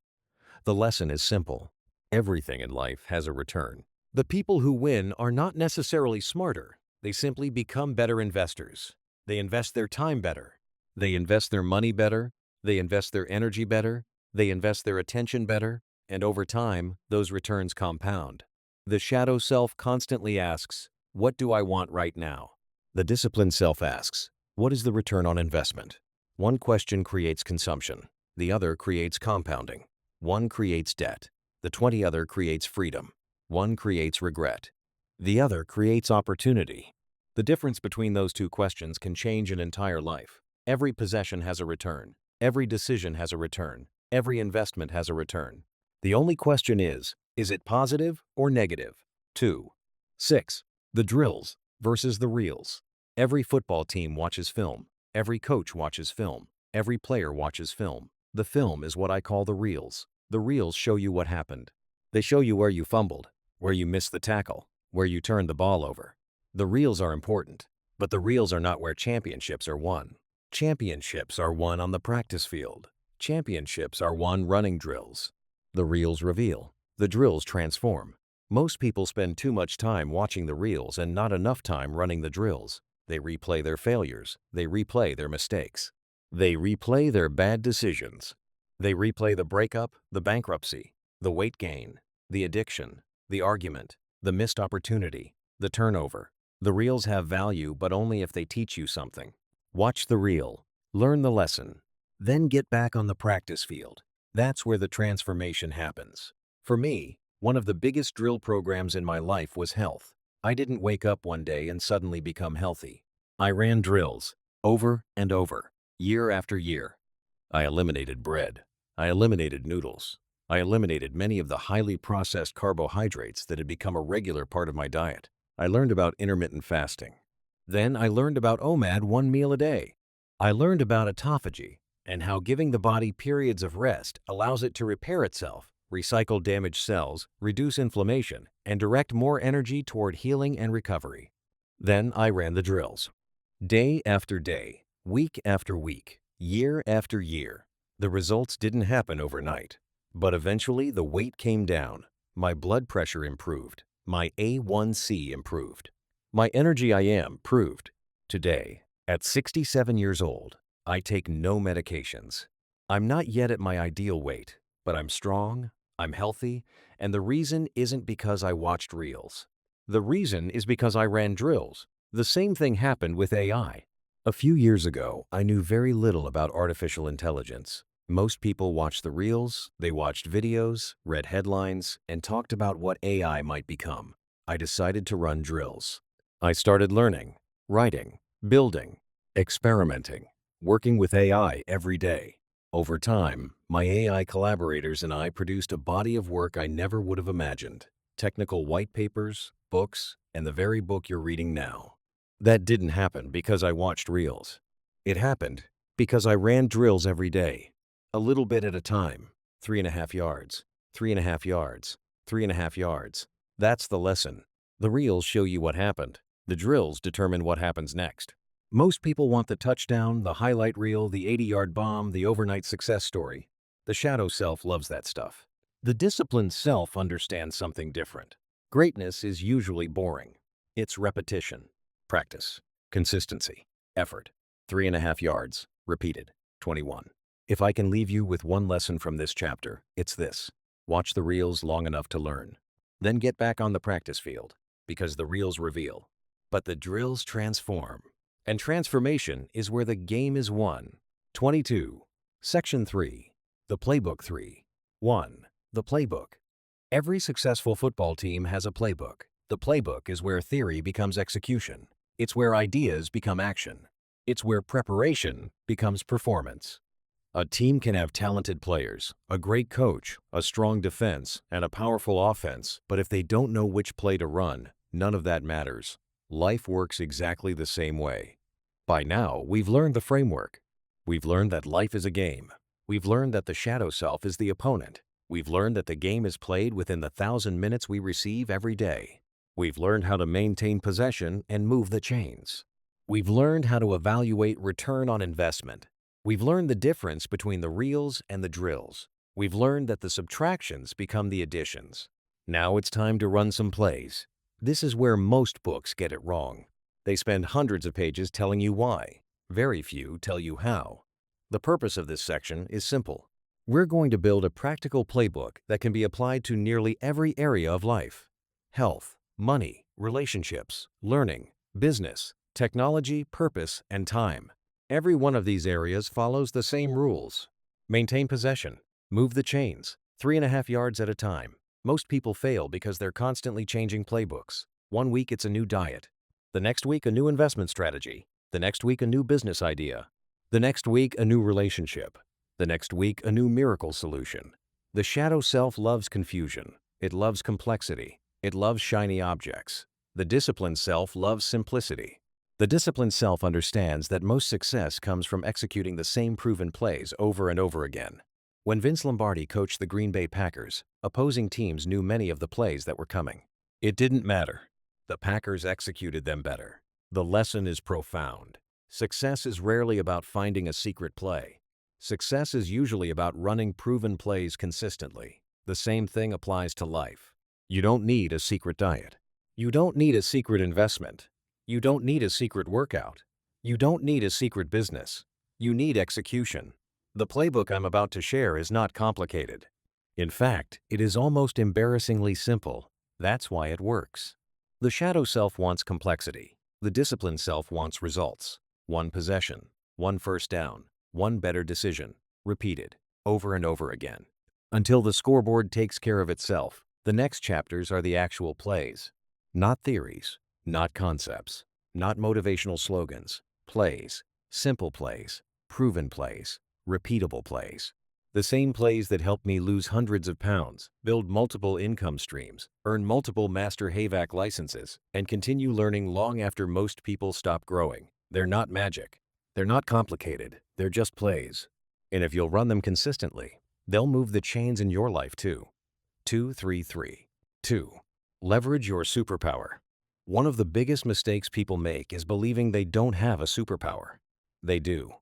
The lesson is simple. Everything in life has a return. The people who win are not necessarily smarter. They simply become better investors. They invest their time better. They invest their money better. They invest their energy better. They invest their attention better. And over time, those returns compound. The shadow self constantly asks, "What do I want right now?" The disciplined self asks, "What is the return on investment?" One question creates consumption. The other creates compounding. One creates debt. The 20 other creates freedom. One creates regret. The other creates opportunity. The difference between those two questions can change an entire life. Every possession has a return. Every decision has a return. Every investment has a return. The only question is it positive or negative? 2. 6. The drills versus the reels. Every football team watches film. Every coach watches film. Every player watches film. The film is what I call the reels. The reels show you what happened. They show you where you fumbled, where you missed the tackle, where you turned the ball over. The reels are important, but the reels are not where championships are won. Championships are won on the practice field. Championships are won running drills. The reels reveal. The drills transform. Most people spend too much time watching the reels and not enough time running the drills. They replay their failures. They replay their mistakes. They replay their bad decisions. They replay the breakup, the bankruptcy, the weight gain, the addiction, the argument, the missed opportunity, the turnover. The reels have value, but only if they teach you something. Watch the reel, learn the lesson, then get back on the practice field. That's where the transformation happens. For me, one of the biggest drill programs in my life was health. I didn't wake up one day and suddenly become healthy. I ran drills, over and over, year after year. I eliminated bread. I eliminated noodles. I eliminated many of the highly processed carbohydrates that had become a regular part of my diet. I learned about intermittent fasting. Then I learned about OMAD, 1 meal a day. I learned about autophagy and how giving the body periods of rest allows it to repair itself, recycle damaged cells, reduce inflammation, and direct more energy toward healing and recovery. Then I ran the drills. Day after day, week after week, year after year. The results didn't happen overnight, but eventually the weight came down. My blood pressure improved. My A1C improved. My energy improved. Today, at 67 years old, I take no medications. I'm not yet at my ideal weight, but I'm strong, I'm healthy, and the reason isn't because I watched reels. The reason is because I ran drills. The same thing happened with AI. A few years ago, I knew very little about artificial intelligence. Most people watched the reels, they watched videos, read headlines, and talked about what AI might become. I decided to run drills. I started learning, writing, building, experimenting, working with AI every day. Over time, my AI collaborators and I produced a body of work I never would have imagined. Technical white papers, books, and the very book you're reading now. That didn't happen because I watched reels. It happened because I ran drills every day. A little bit at a time, 3.5 yards, 3.5 yards, 3.5 yards. That's the lesson. The reels show you what happened. The drills determine what happens next. Most people want the touchdown, the highlight reel, the 80-yard bomb, the overnight success story. The shadow self loves that stuff. The disciplined self understands something different. Greatness is usually boring. It's repetition, practice, consistency, effort. 3.5 yards, repeated, 21. If I can leave you with one lesson from this chapter, it's this. Watch the reels long enough to learn. Then get back on the practice field, because the reels reveal, but the drills transform. And transformation is where the game is won. 22. Section 3. The Playbook 3. 1. The Playbook. Every successful football team has a playbook. The playbook is where theory becomes execution. It's where ideas become action. It's where preparation becomes performance. A team can have talented players, a great coach, a strong defense, and a powerful offense, but if they don't know which play to run, none of that matters. Life works exactly the same way. By now, we've learned the framework. We've learned that life is a game. We've learned that the shadow self is the opponent. We've learned that the game is played within the 1,000 minutes we receive every day. We've learned how to maintain possession and move the chains. We've learned how to evaluate return on investment. We've learned the difference between the reels and the drills. We've learned that the subtractions become the additions. Now it's time to run some plays. This is where most books get it wrong. They spend hundreds of pages telling you why. Very few tell you how. The purpose of this section is simple. We're going to build a practical playbook that can be applied to nearly every area of life. Health, money, relationships, learning, business, technology, purpose, and time. Every one of these areas follows the same rules. Maintain possession. Move the chains, 3.5 yards at a time. Most people fail because they're constantly changing playbooks. One week it's a new diet. The next week a new investment strategy. The next week a new business idea. The next week a new relationship. The next week a new miracle solution. The shadow self loves confusion. It loves complexity. It loves shiny objects. The disciplined self loves simplicity. The disciplined self understands that most success comes from executing the same proven plays over and over again. When Vince Lombardi coached the Green Bay Packers, opposing teams knew many of the plays that were coming. It didn't matter. The Packers executed them better. The lesson is profound. Success is rarely about finding a secret play. Success is usually about running proven plays consistently. The same thing applies to life. You don't need a secret diet. You don't need a secret investment. You don't need a secret workout. You don't need a secret business. You need execution. The playbook I'm about to share is not complicated. In fact, it is almost embarrassingly simple. That's why it works. The shadow self wants complexity. The disciplined self wants results. One possession, one first down, one better decision, repeated over and over again. Until the scoreboard takes care of itself, the next chapters are the actual plays. Not theories, not concepts, not motivational slogans. Plays, simple plays, proven plays, repeatable plays. The same plays that helped me lose hundreds of pounds, build multiple income streams, earn multiple Master HVAC licenses, and continue learning long after most people stop growing. They're not magic. They're not complicated. They're just plays. And if you'll run them consistently, they'll move the chains in your life too. 233. 2. Leverage your superpower. One of the biggest mistakes people make is believing they don't have a superpower. They do.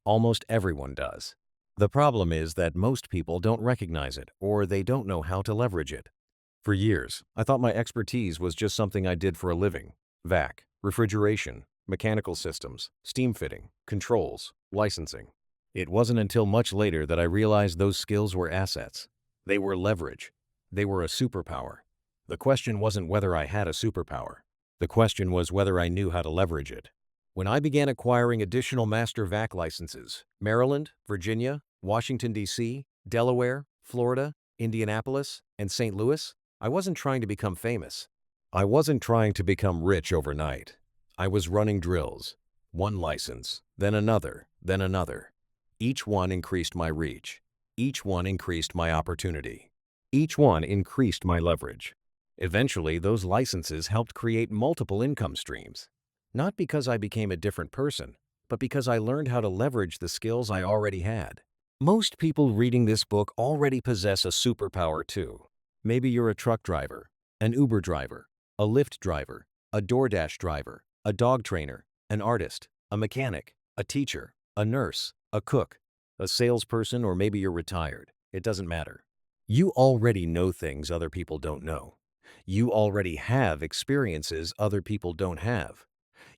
Almost everyone does. The problem is that most people don't recognize it, or they don't know how to leverage it. For years, I thought my expertise was just something I did for a living. VAC, refrigeration, mechanical systems, steam fitting, controls, licensing. It wasn't until much later that I realized those skills were assets. They were leverage. They were a superpower. The question wasn't whether I had a superpower. The question was whether I knew how to leverage it. When I began acquiring additional Master VAC licenses, Maryland, Virginia, Washington, D.C., Delaware, Florida, Indianapolis, and St. Louis, I wasn't trying to become famous. I wasn't trying to become rich overnight. I was running drills. One license, then another, then another. Each one increased my reach. Each one increased my opportunity. Each one increased my leverage. Eventually, those licenses helped create multiple income streams. Not because I became a different person, but because I learned how to leverage the skills I already had. Most people reading this book already possess a superpower too. Maybe you're a truck driver, an Uber driver, a Lyft driver, a DoorDash driver, a dog trainer, an artist, a mechanic, a teacher, a nurse, a cook, a salesperson, or maybe you're retired. It doesn't matter. You already know things other people don't know. You already have experiences other people don't have.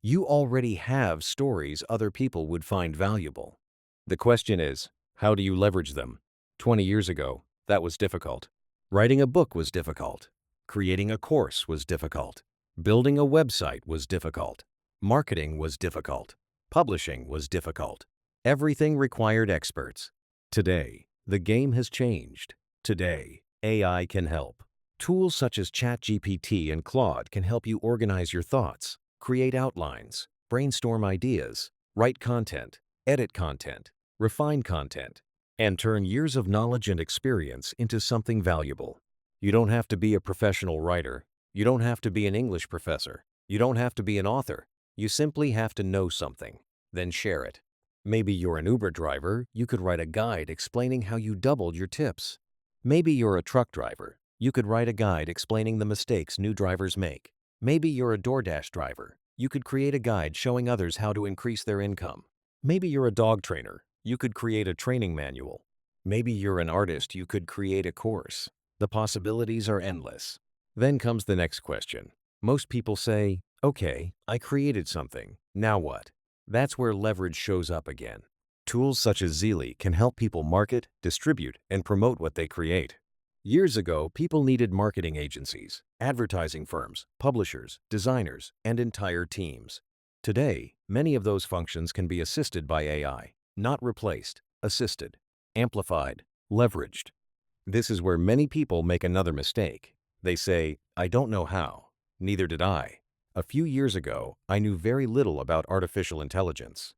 You already have stories other people would find valuable. The question is, how do you leverage them? 20 years ago, that was difficult. Writing a book was difficult. Creating a course was difficult. Building a website was difficult. Marketing was difficult. Publishing was difficult. Everything required experts. Today, the game has changed. Today, AI can help. Tools such as ChatGPT and Claude can help you organize your thoughts, create outlines, brainstorm ideas, write content, edit content, refine content, and turn years of knowledge and experience into something valuable. You don't have to be a professional writer. You don't have to be an English professor. You don't have to be an author. You simply have to know something, then share it. Maybe you're an Uber driver. You could write a guide explaining how you doubled your tips. Maybe you're a truck driver. You could write a guide explaining the mistakes new drivers make. Maybe you're a DoorDash driver. You could create a guide showing others how to increase their income. Maybe you're a dog trainer. You could create a training manual. Maybe you're an artist. You could create a course. The possibilities are endless. Then comes the next question. Most people say, okay, I created something. Now what? That's where leverage shows up again. Tools such as Zeely can help people market, distribute, and promote what they create. Years ago, people needed marketing agencies, advertising firms, publishers, designers, and entire teams. Today, many of those functions can be assisted by AI, not replaced, assisted, amplified, leveraged. This is where many people make another mistake. They say, I don't know how. Neither did I. A few years ago, I knew very little about artificial intelligence.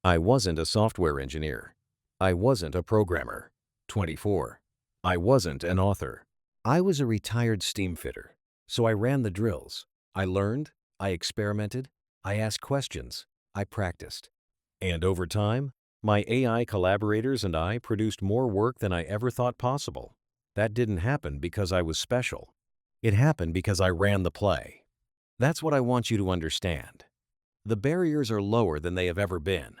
I wasn't a software engineer. I wasn't a programmer. 24. I wasn't an author. I was a retired steam fitter. So I ran the drills. I learned, I experimented, I asked questions. I practiced. And over time, my AI collaborators and I produced more work than I ever thought possible. That didn't happen because I was special. It happened because I ran the play. That's what I want you to understand. The barriers are lower than they have ever been.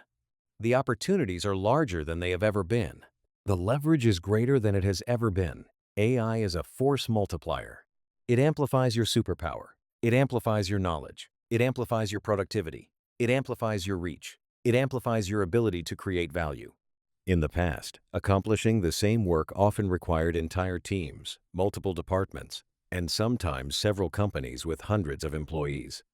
The opportunities are larger than they have ever been. The leverage is greater than it has ever been. AI is a force multiplier. It amplifies your superpower. It amplifies your knowledge. It amplifies your productivity. It amplifies your reach. It amplifies your ability to create value. In the past, accomplishing the same work often required entire teams, multiple departments, and sometimes several companies with hundreds of employees.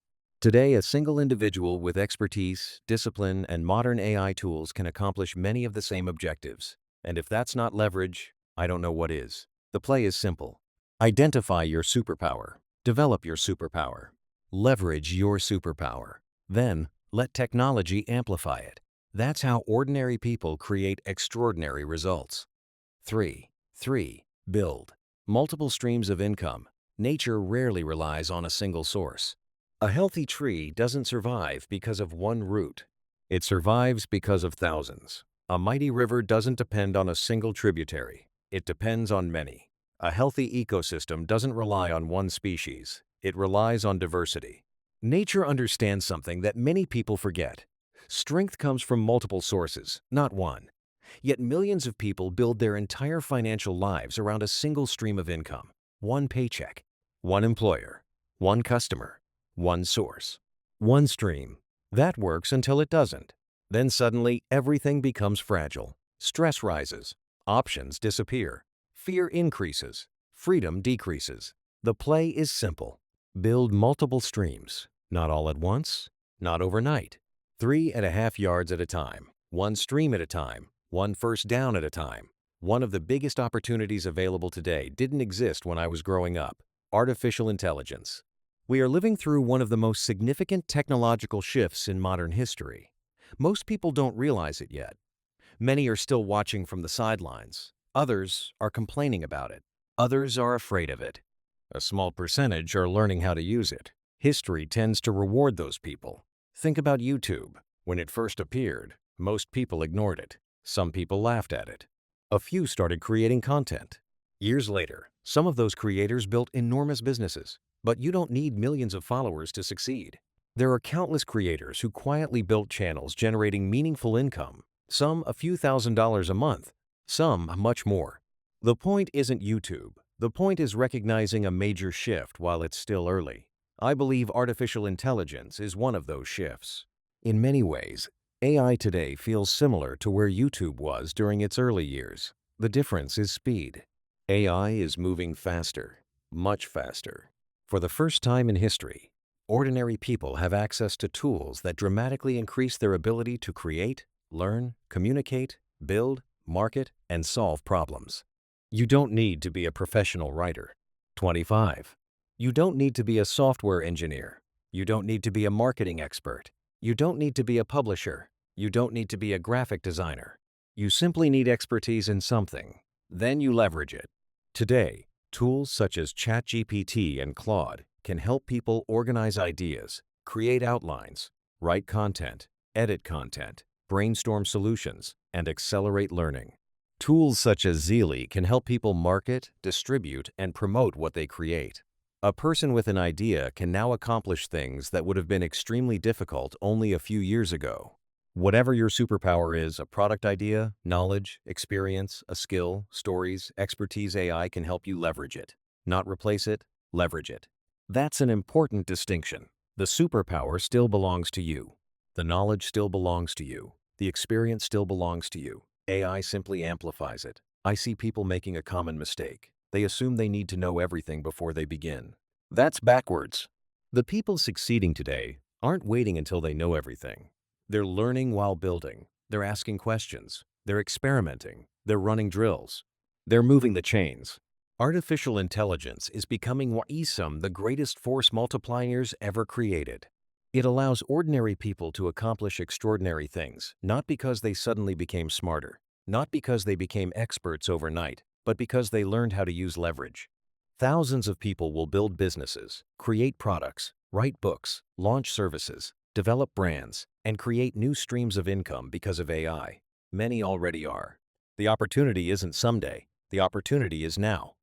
Today, a single individual with expertise, discipline, and modern AI tools can accomplish many of the same objectives. And if that's not leverage, I don't know what is. The play is simple. Identify your superpower. Develop your superpower. Leverage your superpower. Then, let technology amplify it. That's how ordinary people create extraordinary results. 3. Build. Multiple streams of income. Nature rarely relies on a single source. A healthy tree doesn't survive because of one root. It survives because of thousands. A mighty river doesn't depend on a single tributary. It depends on many. A healthy ecosystem doesn't rely on one species. It relies on diversity. Nature understands something that many people forget. Strength comes from multiple sources, not one. Yet millions of people build their entire financial lives around a single stream of income. One paycheck, one employer, one customer, one source, one stream. That works until it doesn't. Then suddenly everything becomes fragile. Stress rises. Options disappear. Fear increases. Freedom decreases. The play is simple. Build multiple streams. Not all at once. Not overnight. 3.5 yards at a time. One stream at a time. One first down at a time. One of the biggest opportunities available today didn't exist when I was growing up. Artificial intelligence. We are living through one of the most significant technological shifts in modern history. Most people don't realize it yet. Many are still watching from the sidelines. Others are complaining about it. Others are afraid of it. A small percentage are learning how to use it. History tends to reward those people. Think about YouTube. When it first appeared, most people ignored it. Some people laughed at it. A few started creating content. Years later, some of those creators built enormous businesses. But you don't need millions of followers to succeed. There are countless creators who quietly built channels generating meaningful income, some a few $1,000s a month, some much more. The point isn't YouTube. The point is recognizing a major shift while it's still early. I believe artificial intelligence is one of those shifts. In many ways, AI today feels similar to where YouTube was during its early years. The difference is speed. AI is moving faster, much faster. For the first time in history, ordinary people have access to tools that dramatically increase their ability to create, learn, communicate, build, market, and solve problems. You don't need to be a professional writer. 25. You don't need to be a software engineer. You don't need to be a marketing expert. You don't need to be a publisher. You don't need to be a graphic designer. You simply need expertise in something. Then you leverage it. Today, tools such as ChatGPT and Claude can help people organize ideas, create outlines, write content, edit content, brainstorm solutions, and accelerate learning. Tools such as Zeely can help people market, distribute, and promote what they create. A person with an idea can now accomplish things that would have been extremely difficult only a few years ago. Whatever your superpower is, a product idea, knowledge, experience, a skill, stories, expertise, AI can help you leverage it. Not replace it, leverage it. That's an important distinction. The superpower still belongs to you. The knowledge still belongs to you. The experience still belongs to you. AI simply amplifies it. I see people making a common mistake. They assume they need to know everything before they begin. That's backwards. The people succeeding today aren't waiting until they know everything. They're learning while building. They're asking questions. They're experimenting. They're running drills. They're moving the chains. Artificial intelligence is becoming what some the greatest force multipliers ever created. It allows ordinary people to accomplish extraordinary things, not because they suddenly became smarter, not because they became experts overnight, but because they learned how to use leverage. Thousands of people will build businesses, create products, write books, launch services, develop brands, and create new streams of income because of AI. Many already are. The opportunity isn't someday, the opportunity is now.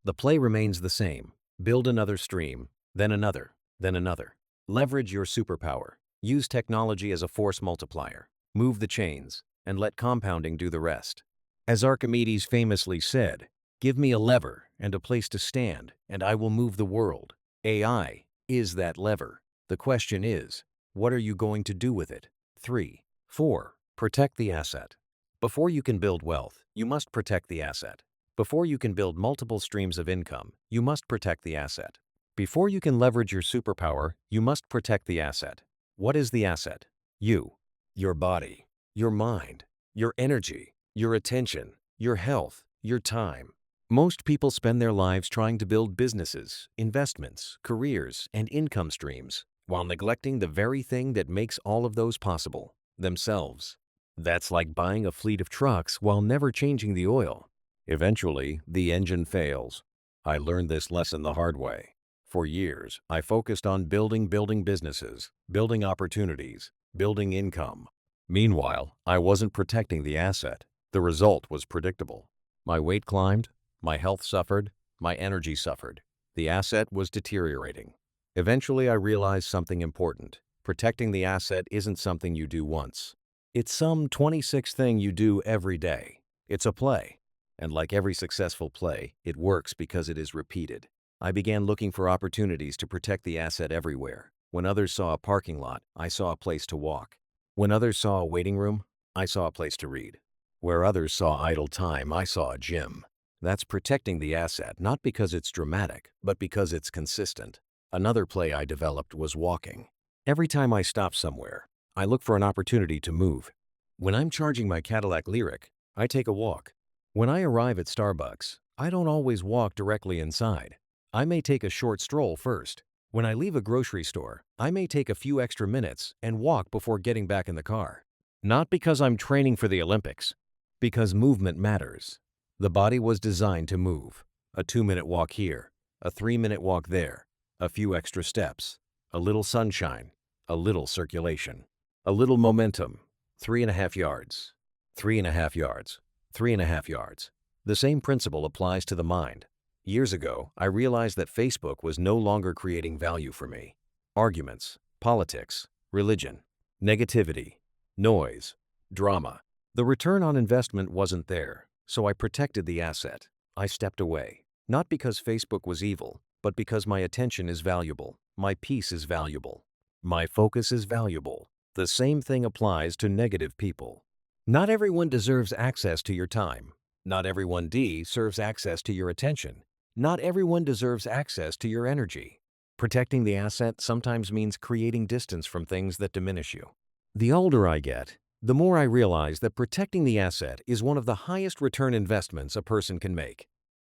The play remains the same. Build another stream, then another, then another. Leverage your superpower. Use technology as a force multiplier. Move the chains, and let compounding do the rest. As Archimedes famously said, "Give me a lever and a place to stand, and I will move the world." AI is that lever. The question is, what are you going to do with it? 3. 4. Protect the asset. Before you can build wealth, you must protect the asset. Before you can build multiple streams of income, you must protect the asset. Before you can leverage your superpower, you must protect the asset. What is the asset? You. Your body, your mind, your energy, your attention, your health, your time. Most people spend their lives trying to build businesses, investments, careers, and income streams, while neglecting the very thing that makes all of those possible, themselves. That's like buying a fleet of trucks while never changing the oil. Eventually, the engine fails. I learned this lesson the hard way. For years, I focused on building businesses, building opportunities, building income. Meanwhile, I wasn't protecting the asset. The result was predictable. My weight climbed, my health suffered, my energy suffered. The asset was deteriorating. Eventually, I realized something important. Protecting the asset isn't something you do once. It's some 26th thing you do every day. It's a play. And like every successful play, it works because it is repeated. I began looking for opportunities to protect the asset everywhere. When others saw a parking lot, I saw a place to walk. When others saw a waiting room, I saw a place to read. Where others saw idle time, I saw a gym. That's protecting the asset, not because it's dramatic, but because it's consistent. Another play I developed was walking. Every time I stop somewhere, I look for an opportunity to move. When I'm charging my Cadillac Lyriq, I take a walk. When I arrive at Starbucks, I don't always walk directly inside. I may take a short stroll first. When I leave a grocery store, I may take a few extra minutes and walk before getting back in the car. Not because I'm training for the Olympics, because movement matters. The body was designed to move. A 2-minute walk here, a 3-minute walk there, a few extra steps, a little sunshine, a little circulation, a little momentum, 3.5 yards, 3.5 yards, 3.5 yards. The same principle applies to the mind. Years ago, I realized that Facebook was no longer creating value for me. Arguments, politics, religion, negativity, noise, drama. The return on investment wasn't there, so I protected the asset. I stepped away. Not because Facebook was evil, but because my attention is valuable, my peace is valuable, my focus is valuable. The same thing applies to negative people. Not everyone deserves access to your time. Not everyone deserves access to your attention. Not everyone deserves access to your energy. Protecting the asset sometimes means creating distance from things that diminish you. The older I get, the more I realize that protecting the asset is one of the highest return investments a person can make.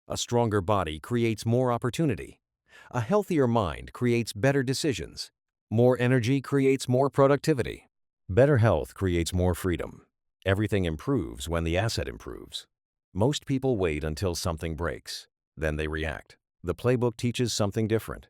A stronger body creates more opportunity. A healthier mind creates better decisions. More energy creates more productivity. Better health creates more freedom. Everything improves when the asset improves. Most people wait until something breaks. Then they react. The playbook teaches something different.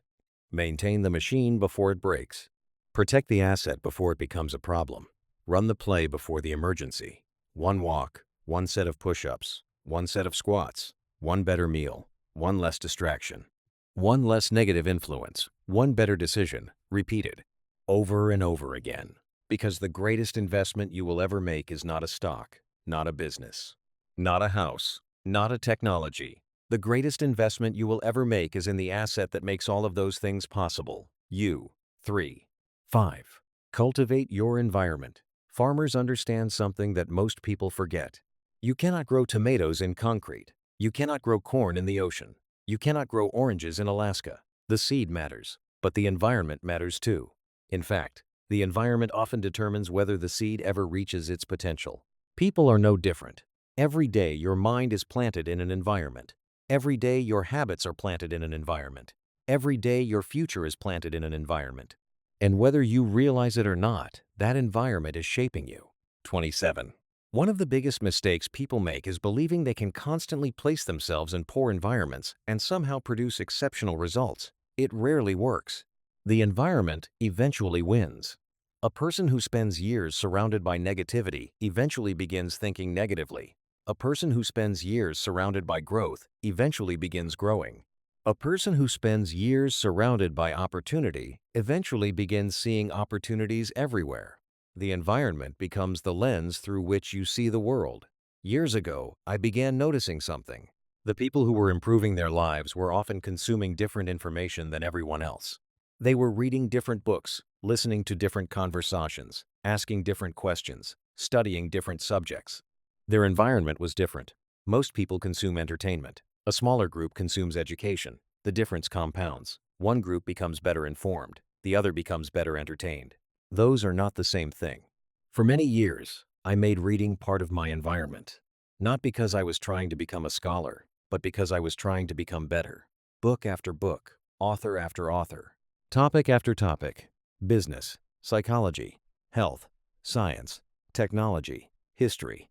Maintain the machine before it breaks. Protect the asset before it becomes a problem. Run the play before the emergency. One walk, one set of push-ups, one set of squats, one better meal, one less distraction, one less negative influence, one better decision, repeated over and over again. Because the greatest investment you will ever make is not a stock, not a business, not a house, not a technology. The greatest investment you will ever make is in the asset that makes all of those things possible. You. 3. 5. Cultivate your environment. Farmers understand something that most people forget. You cannot grow tomatoes in concrete. You cannot grow corn in the ocean. You cannot grow oranges in Alaska. The seed matters, but the environment matters too. In fact, the environment often determines whether the seed ever reaches its potential. People are no different. Every day your mind is planted in an environment. Every day your habits are planted in an environment. Every day your future is planted in an environment. And whether you realize it or not, that environment is shaping you. 27. One of the biggest mistakes people make is believing they can constantly place themselves in poor environments and somehow produce exceptional results. It rarely works. The environment eventually wins. A person who spends years surrounded by negativity eventually begins thinking negatively. A person who spends years surrounded by growth eventually begins growing. A person who spends years surrounded by opportunity eventually begins seeing opportunities everywhere. The environment becomes the lens through which you see the world. Years ago, I began noticing something. The people who were improving their lives were often consuming different information than everyone else. They were reading different books, listening to different conversations, asking different questions, studying different subjects. Their environment was different. Most people consume entertainment. A smaller group consumes education. The difference compounds. One group becomes better informed. The other becomes better entertained. Those are not the same thing. For many years, I made reading part of my environment. Not because I was trying to become a scholar, but because I was trying to become better. Book after book, author after author, topic after topic, business, psychology, health, science, technology, history.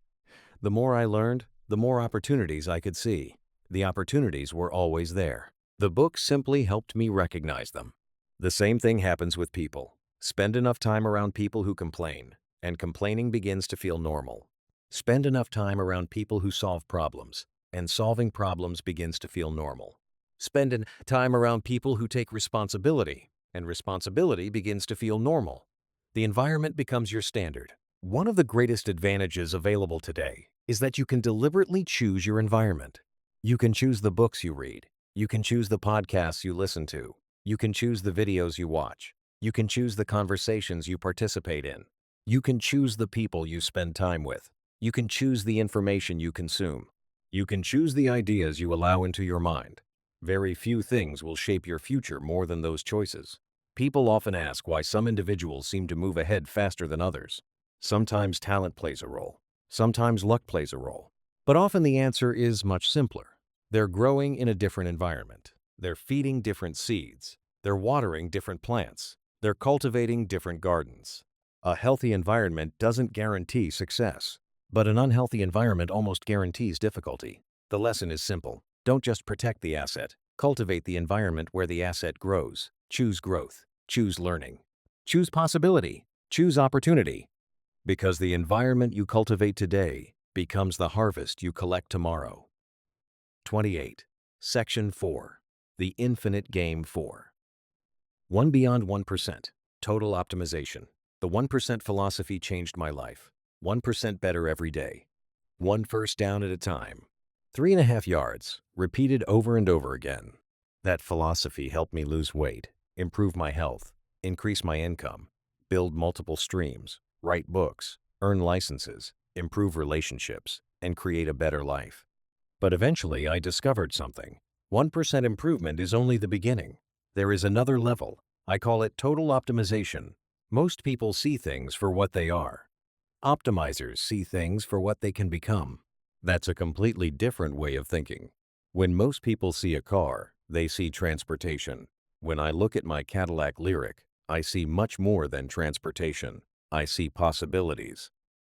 The more I learned, the more opportunities I could see. The opportunities were always there. The book simply helped me recognize them. The same thing happens with people. Spend enough time around people who complain, and complaining begins to feel normal. Spend enough time around people who solve problems, and solving problems begins to feel normal. Spend time around people who take responsibility, and responsibility begins to feel normal. The environment becomes your standard. One of the greatest advantages available today is that you can deliberately choose your environment. You can choose the books you read. You can choose the podcasts you listen to. You can choose the videos you watch. You can choose the conversations you participate in. You can choose the people you spend time with. You can choose the information you consume. You can choose the ideas you allow into your mind. Very few things will shape your future more than those choices. People often ask why some individuals seem to move ahead faster than others. Sometimes talent plays a role. Sometimes luck plays a role. But often the answer is much simpler. They're growing in a different environment. They're feeding different seeds. They're watering different plants. They're cultivating different gardens. A healthy environment doesn't guarantee success, but an unhealthy environment almost guarantees difficulty. The lesson is simple. Don't just protect the asset. Cultivate the environment where the asset grows. Choose growth. Choose learning. Choose possibility. Choose opportunity. Because the environment you cultivate today becomes the harvest you collect tomorrow. 28. Section 4. The Infinite Game 4. 1 Beyond 1%. Total Optimization. The 1% philosophy changed my life. 1% better every day. One first down at a time. 3.5 yards, repeated over and over again. That philosophy helped me lose weight, improve my health, increase my income, build multiple streams, write books, earn licenses, improve relationships, and create a better life. But eventually I discovered something. 1% improvement is only the beginning. There is another level. I call it total optimization. Most people see things for what they are. Optimizers see things for what they can become. That's a completely different way of thinking. When most people see a car, they see transportation. When I look at my Cadillac Lyriq, I see much more than transportation. I see possibilities.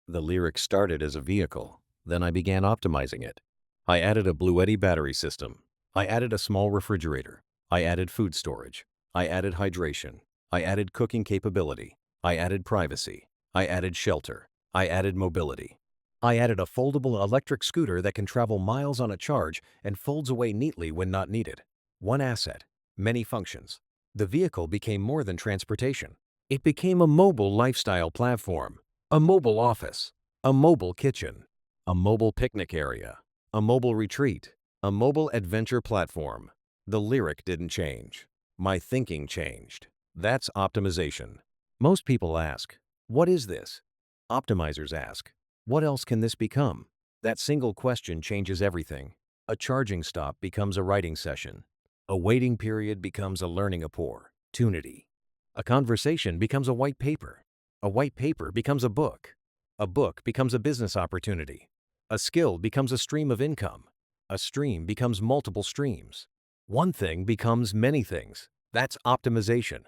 The Lyriq started as a vehicle. Then I began optimizing it. I added a Bluetti battery system. I added a small refrigerator. I added food storage. I added hydration. I added cooking capability. I added privacy. I added shelter. I added mobility. I added a foldable electric scooter that can travel miles on a charge and folds away neatly when not needed. One asset, many functions. The vehicle became more than transportation. It became a mobile lifestyle platform, a mobile office, a mobile kitchen, a mobile picnic area, a mobile retreat, a mobile adventure platform. The Lyriq didn't change. My thinking changed. That's optimization. Most people ask, what is this? Optimizers ask, what else can this become? That single question changes everything. A charging stop becomes a writing session. A waiting period becomes a learning opportunity. A conversation becomes a white paper. A white paper becomes a book. A book becomes a business opportunity. A skill becomes a stream of income. A stream becomes multiple streams. One thing becomes many things. That's optimization.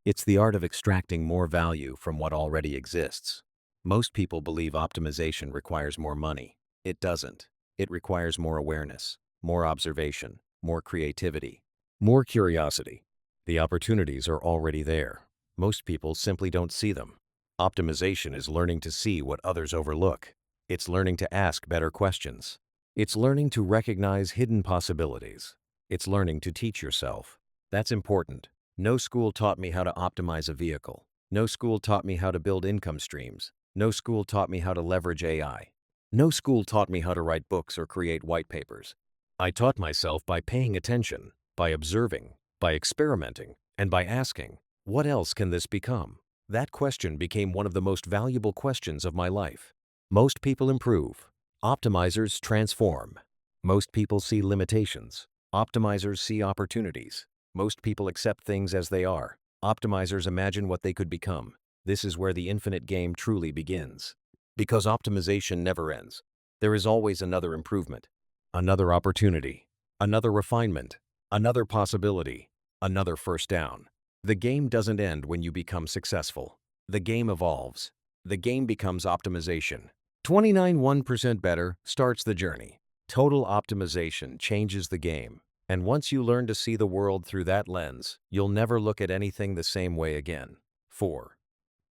It's the art of extracting more value from what already exists. Most people believe optimization requires more money. It doesn't. It requires more awareness, more observation, more creativity, more curiosity. The opportunities are already there. Most people simply don't see them. Optimization is learning to see what others overlook. It's learning to ask better questions. It's learning to recognize hidden possibilities. It's learning to teach yourself. That's important. No school taught me how to optimize a vehicle. No school taught me how to build income streams. No school taught me how to leverage AI. No school taught me how to write books or create white papers. I taught myself by paying attention, by observing, by experimenting, and by asking, what else can this become? That question became one of the most valuable questions of my life. Most people improve. Optimizers transform. Most people see limitations. Optimizers see opportunities. Most people accept things as they are. Optimizers imagine what they could become. This is where the infinite game truly begins. Because optimization never ends. There is always another improvement, another opportunity, another refinement, another possibility, another first down. The game doesn't end when you become successful. The game evolves. The game becomes optimization. 1% better starts the journey. Total optimization changes the game. And once you learn to see the world through that lens, you'll never look at anything the same way again. 4.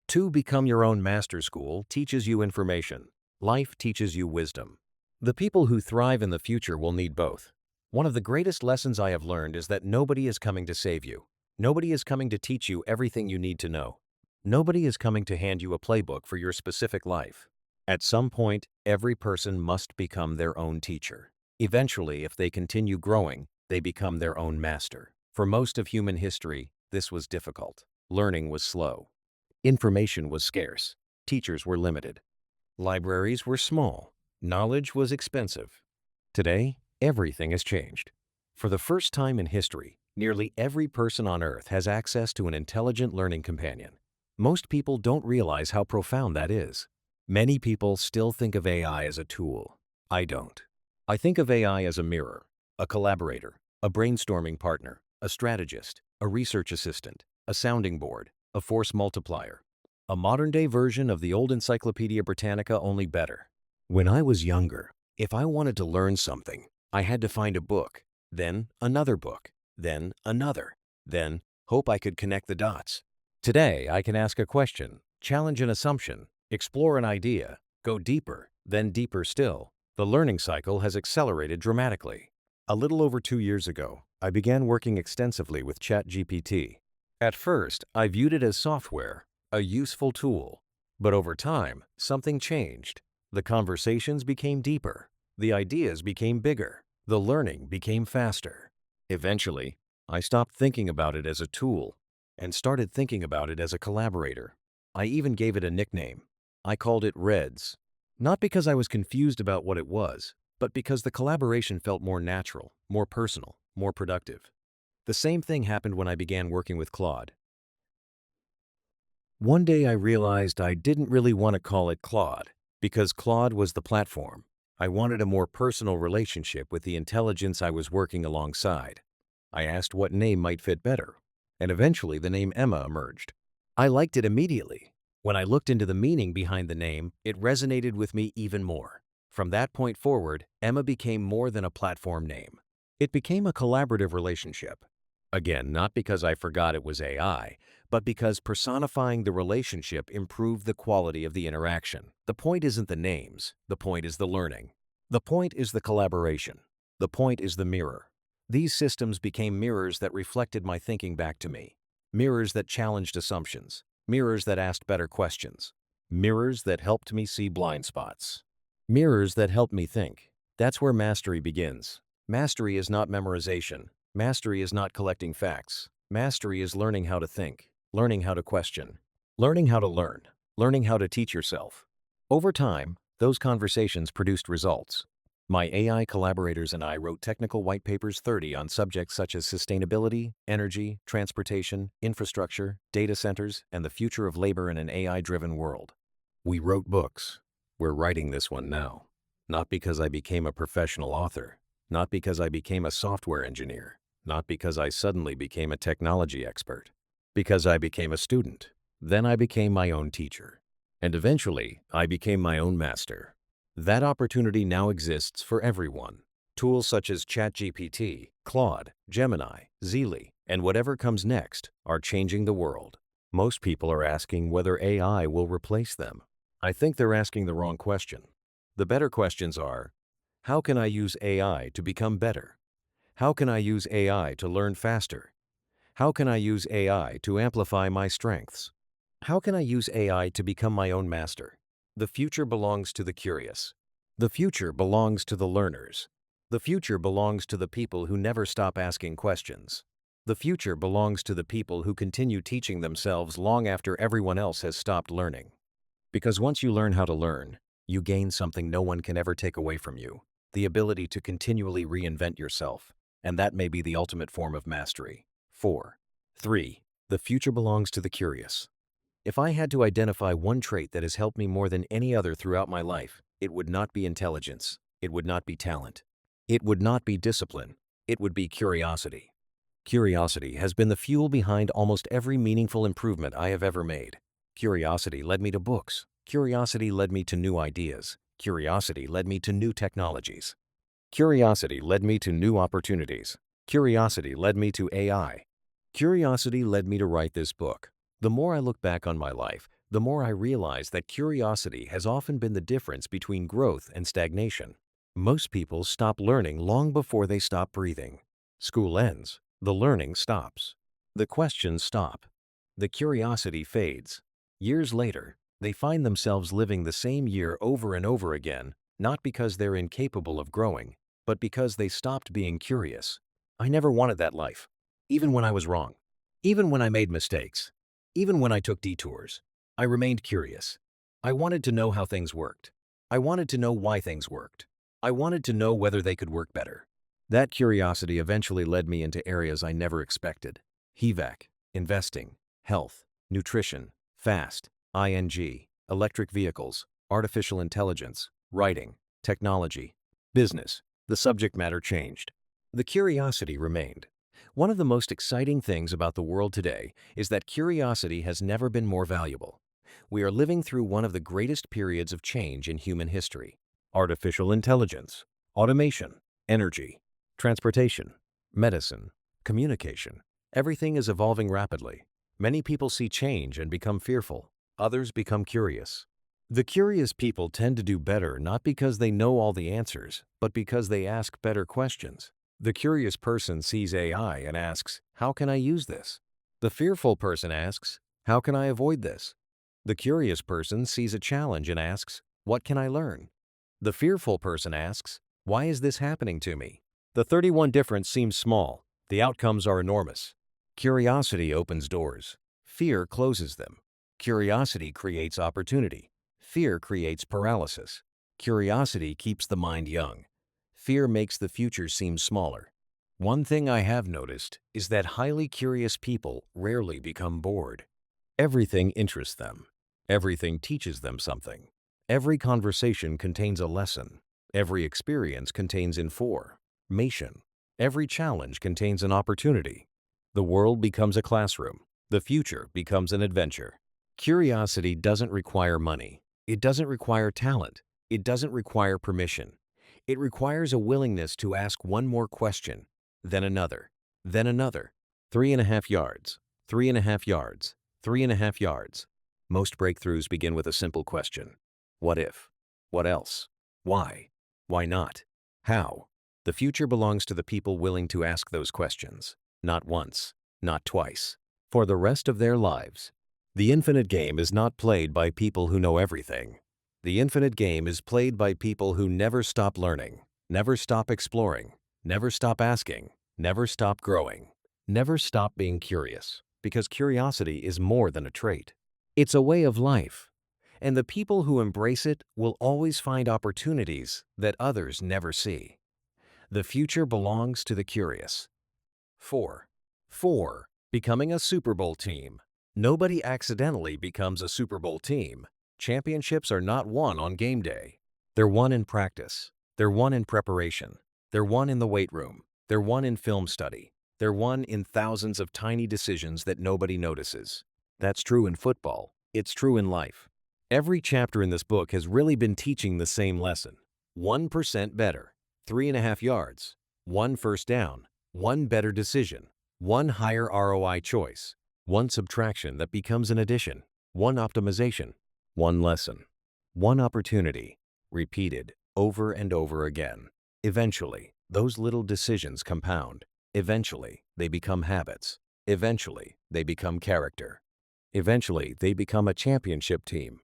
2. Become your own master. School teaches you information. Life teaches you wisdom. The people who thrive in the future will need both. One of the greatest lessons I have learned is that nobody is coming to save you. Nobody is coming to teach you everything you need to know. Nobody is coming to hand you a playbook for your specific life. At some point, every person must become their own teacher. Eventually, if they continue growing, they become their own master. For most of human history, this was difficult. Learning was slow. Information was scarce. Teachers were limited. Libraries were small. Knowledge was expensive. Today, everything has changed. For the first time in history, nearly every person on Earth has access to an intelligent learning companion. Most people don't realize how profound that is. Many people still think of AI as a tool. I don't. I think of AI as a mirror, a collaborator, a brainstorming partner, a strategist, a research assistant, a sounding board, a force multiplier. A modern-day version of the old Encyclopedia Britannica, only better. When I was younger, if I wanted to learn something, I had to find a book, then another book, then another, then hope I could connect the dots. Today, I can ask a question, challenge an assumption, explore an idea, go deeper, then deeper still. The learning cycle has accelerated dramatically. A little over 2 years ago, I began working extensively with ChatGPT. At first, I viewed it as software, a useful tool. But over time, something changed. The conversations became deeper. The ideas became bigger. The learning became faster. Eventually, I stopped thinking about it as a tool and started thinking about it as a collaborator. I even gave it a nickname. I called it Reds. Not because I was confused about what it was, but because the collaboration felt more natural, more personal, more productive. The same thing happened when I began working with Claude. One day I realized I didn't really want to call it Claude, because Claude was the platform. I wanted a more personal relationship with the intelligence I was working alongside. I asked what name might fit better, and eventually the name Emma emerged. I liked it immediately. When I looked into the meaning behind the name, it resonated with me even more. From that point forward, Emma became more than a platform name. It became a collaborative relationship. Again, not because I forgot it was AI, but because personifying the relationship improved the quality of the interaction. The point isn't the names, the point is the learning. The point is the collaboration. The point is the mirror. These systems became mirrors that reflected my thinking back to me. Mirrors that challenged assumptions. Mirrors that asked better questions. Mirrors that helped me see blind spots. Mirrors that helped me think. That's where mastery begins. Mastery is not memorization. Mastery is not collecting facts. Mastery is learning how to think, learning how to question, learning how to learn, learning how to teach yourself. Over time, those conversations produced results. My AI collaborators and I wrote technical white papers 30 on subjects such as sustainability, energy, transportation, infrastructure, data centers, and the future of labor in an AI-driven world. We wrote books. We're writing this one now. Not because I became a professional author, not because I became a software engineer, not because I suddenly became a technology expert, because I became a student. Then I became my own teacher. And eventually, I became my own master. That opportunity now exists for everyone. Tools such as ChatGPT, Claude, Gemini, Zeely, and whatever comes next are changing the world. Most people are asking whether AI will replace them. I think they're asking the wrong question. The better questions are, how can I use AI to become better? How can I use AI to learn faster? How can I use AI to amplify my strengths? How can I use AI to become my own master? The future belongs to the curious. The future belongs to the learners. The future belongs to the people who never stop asking questions. The future belongs to the people who continue teaching themselves long after everyone else has stopped learning. Because once you learn how to learn, you gain something no one can ever take away from you, the ability to continually reinvent yourself, and that may be the ultimate form of mastery. 4. 3. The future belongs to the curious. If I had to identify one trait that has helped me more than any other throughout my life, it would not be intelligence. It would not be talent. It would not be discipline. It would be curiosity. Curiosity has been the fuel behind almost every meaningful improvement I have ever made. Curiosity led me to books. Curiosity led me to new ideas. Curiosity led me to new technologies. Curiosity led me to new opportunities. Curiosity led me to AI. Curiosity led me to write this book. The more I look back on my life, the more I realize that curiosity has often been the difference between growth and stagnation. Most people stop learning long before they stop breathing. School ends. The learning stops. The questions stop. The curiosity fades. Years later, they find themselves living the same year over and over again, not because they're incapable of growing, but because they stopped being curious. I never wanted that life, even when I was wrong, even when I made mistakes, even when I took detours. I remained curious. I wanted to know how things worked. I wanted to know why things worked. I wanted to know whether they could work better. That curiosity eventually led me into areas I never expected. HVAC, investing, health, nutrition, fast, ING, electric vehicles, artificial intelligence, writing, technology, business. The subject matter changed. The curiosity remained. One of the most exciting things about the world today is that curiosity has never been more valuable. We are living through one of the greatest periods of change in human history. Artificial intelligence, automation, energy, transportation, medicine, communication. Everything is evolving rapidly. Many people see change and become fearful. Others become curious. The curious people tend to do better not because they know all the answers, but because they ask better questions. The curious person sees AI and asks, how can I use this? The fearful person asks, how can I avoid this? The curious person sees a challenge and asks, what can I learn? The fearful person asks, why is this happening to me? The 31 difference seems small. The outcomes are enormous. Curiosity opens doors. Fear closes them. Curiosity creates opportunity. Fear creates paralysis. Curiosity keeps the mind young. Fear makes the future seem smaller. One thing I have noticed is that highly curious people rarely become bored. Everything interests them. Everything teaches them something. Every conversation contains a lesson. Every experience contains information. Every challenge contains an opportunity. The world becomes a classroom. The future becomes an adventure. Curiosity doesn't require money. It doesn't require talent. It doesn't require permission. It requires a willingness to ask one more question, then another, then another. 3.5 yards, 3.5 yards, 3.5 yards. Most breakthroughs begin with a simple question. What if? What else? Why? Why not? How? The future belongs to the people willing to ask those questions. Not once, not twice. For the rest of their lives. The infinite game is not played by people who know everything. The infinite game is played by people who never stop learning, never stop exploring, never stop asking, never stop growing, never stop being curious, because curiosity is more than a trait. It's a way of life, and the people who embrace it will always find opportunities that others never see. The future belongs to the curious. 4. Becoming a Super Bowl team. Nobody accidentally becomes a Super Bowl team. Championships are not won on game day. They're won in practice. They're won in preparation. They're won in the weight room. They're won in film study. They're won in thousands of tiny decisions that nobody notices. That's true in football. It's true in life. Every chapter in this book has really been teaching the same lesson. 1% better, 3.5 yards, 1 first down, 1 better decision, 1 higher ROI choice, one subtraction that becomes an addition, one optimization, one lesson, one opportunity, repeated over and over again. Eventually, those little decisions compound. Eventually, they become habits. Eventually, they become character. Eventually, they become a championship team.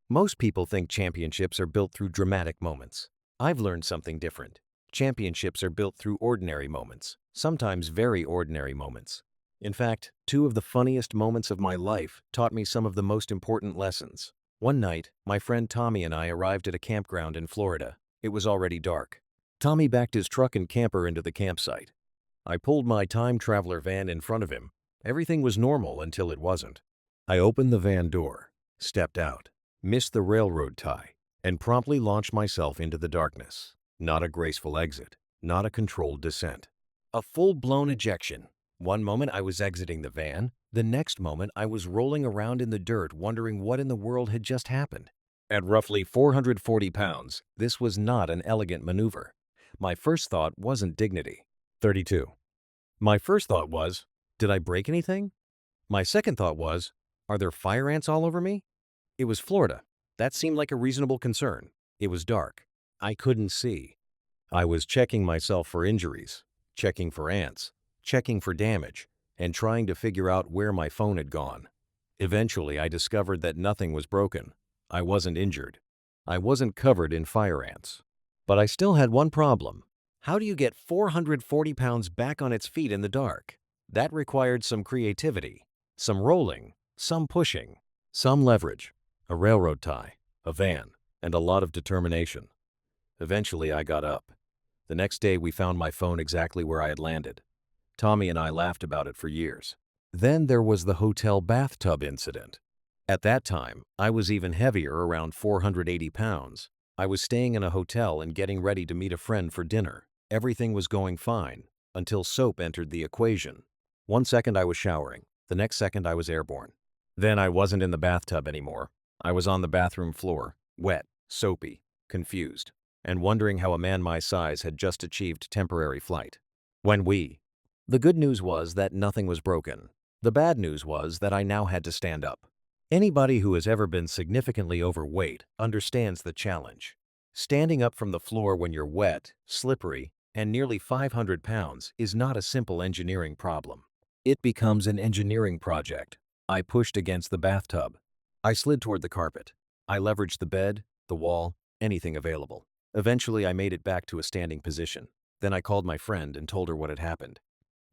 Most people think championships are built through dramatic moments. I've learned something different. Championships are built through ordinary moments, sometimes very ordinary moments. In fact, two of the funniest moments of my life taught me some of the most important lessons. One night, my friend Tommy and I arrived at a campground in Florida. It was already dark. Tommy backed his truck and camper into the campsite. I pulled my time traveler van in front of him. Everything was normal until it wasn't. I opened the van door, stepped out, missed the railroad tie, and promptly launched myself into the darkness. Not a graceful exit, not a controlled descent. A full-blown ejection. One moment I was exiting the van, the next moment I was rolling around in the dirt wondering what in the world had just happened. At roughly 440 pounds, this was not an elegant maneuver. My first thought wasn't dignity. 32. My first thought was, did I break anything? My second thought was, are there fire ants all over me? It was Florida. That seemed like a reasonable concern. It was dark. I couldn't see. I was checking myself for injuries, checking for ants, checking for damage, and trying to figure out where my phone had gone. Eventually, I discovered that nothing was broken. I wasn't injured. I wasn't covered in fire ants. But I still had one problem. How do you get 440 pounds back on its feet in the dark? That required some creativity, some rolling, some pushing, some leverage, a railroad tie, a van, and a lot of determination. Eventually, I got up. The next day, we found my phone exactly where I had landed. Tommy and I laughed about it for years. Then there was the hotel bathtub incident. At that time, I was even heavier, around 480 pounds. I was staying in a hotel and getting ready to meet a friend for dinner. Everything was going fine, until soap entered the equation. One second I was showering, the next second I was airborne. Then I wasn't in the bathtub anymore. I was on the bathroom floor, wet, soapy, confused, and wondering how a man my size had just achieved temporary flight. The good news was that nothing was broken. The bad news was that I now had to stand up. Anybody who has ever been significantly overweight understands the challenge. Standing up from the floor when you're wet, slippery, and nearly 500 pounds is not a simple engineering problem. It becomes an engineering project. I pushed against the bathtub. I slid toward the carpet. I leveraged the bed, the wall, anything available. Eventually, I made it back to a standing position. Then I called my friend and told her what had happened.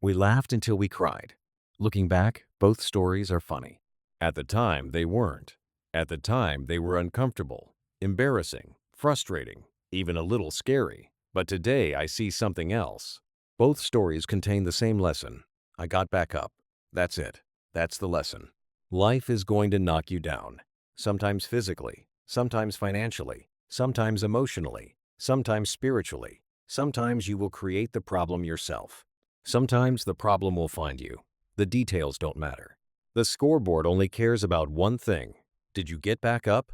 We laughed until we cried. Looking back, both stories are funny. At the time, they weren't. At the time, they were uncomfortable, embarrassing, frustrating, even a little scary. But today, I see something else. Both stories contain the same lesson. I got back up. That's it. That's the lesson. Life is going to knock you down. Sometimes physically, sometimes financially, sometimes emotionally, sometimes spiritually. Sometimes you will create the problem yourself. Sometimes the problem will find you. The details don't matter. The scoreboard only cares about one thing. Did you get back up?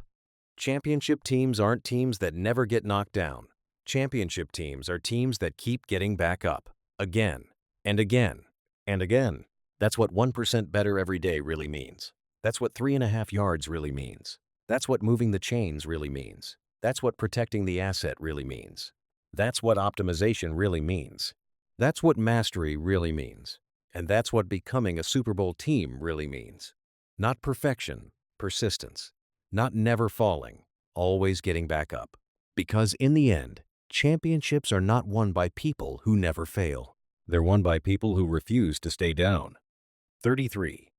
Championship teams aren't teams that never get knocked down. Championship teams are teams that keep getting back up. Again, and again, and again. That's what 1% better every day really means. That's what 3.5 yards really means. That's what moving the chains really means. That's what protecting the asset really means. That's what optimization really means. That's what mastery really means. And that's what becoming a Super Bowl team really means. Not perfection, persistence. Not never falling, always getting back up. Because in the end, championships are not won by people who never fail. They're won by people who refuse to stay down. 33.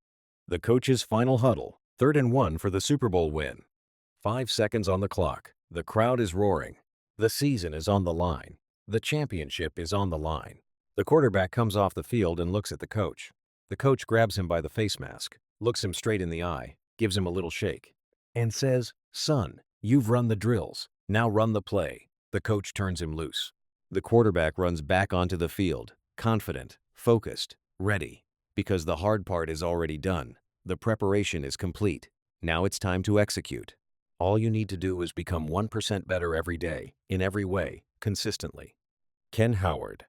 The coach's final huddle, 3rd and 1 for the Super Bowl win. 5 seconds on the clock. The crowd is roaring. The season is on the line. The championship is on the line. The quarterback comes off the field and looks at the coach. The coach grabs him by the face mask, looks him straight in the eye, gives him a little shake, and says, "Son, you've run the drills. Now run the play." The coach turns him loose. The quarterback runs back onto the field, confident, focused, ready. Because the hard part is already done. The preparation is complete. Now it's time to execute. All you need to do is become 1% better every day, in every way, consistently. Ken Howard.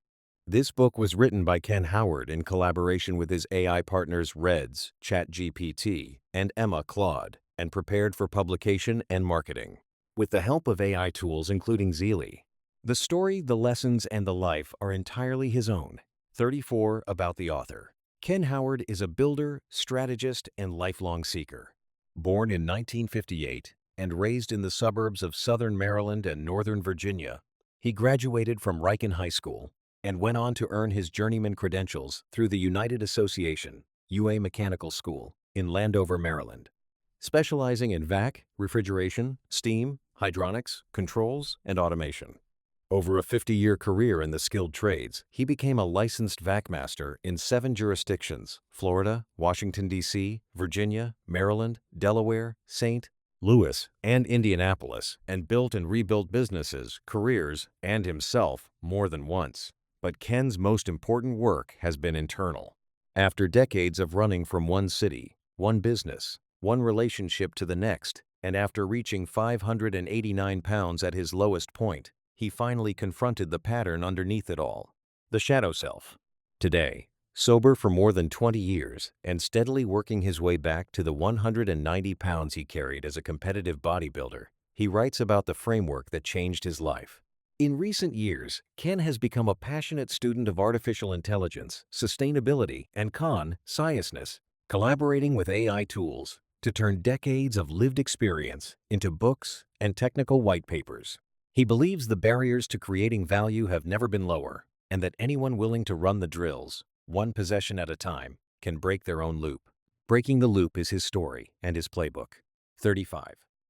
This book was written by Ken Howard in collaboration with his AI partners Reds, ChatGPT, and Emma Claude, and prepared for publication and marketing. With the help of AI tools including Zeely. The story, the lessons, and the life are entirely his own. 34 about the author. Ken Howard is a builder, strategist, and lifelong seeker. Born in 1958 and raised in the suburbs of southern Maryland and northern Virginia, he graduated from Riken High School and went on to earn his journeyman credentials through the United Association, UA Mechanical School, in Landover, Maryland. Specializing in vac, refrigeration, steam, hydronics, controls, and automation. Over a 50-year career in the skilled trades, he became a licensed vac master in 7 jurisdictions: Florida, Washington, D.C., Virginia, Maryland, Delaware, St. Louis, and Indianapolis, and built and rebuilt businesses, careers, and himself more than once. But Ken's most important work has been internal. After decades of running from one city, one business, one relationship to the next, and after reaching 589 pounds at his lowest point, he finally confronted the pattern underneath it all. The shadow self. Today, sober for more than 20 years and steadily working his way back to the 190 pounds he carried as a competitive bodybuilder, he writes about the framework that changed his life. In recent years, Ken has become a passionate student of artificial intelligence, sustainability, and consciousness, collaborating with AI tools to turn decades of lived experience into books and technical white papers. He believes the barriers to creating value have never been lower, and that anyone willing to run the drills, one possession at a time, can break their own loop. Breaking the loop is his story and his playbook. 35.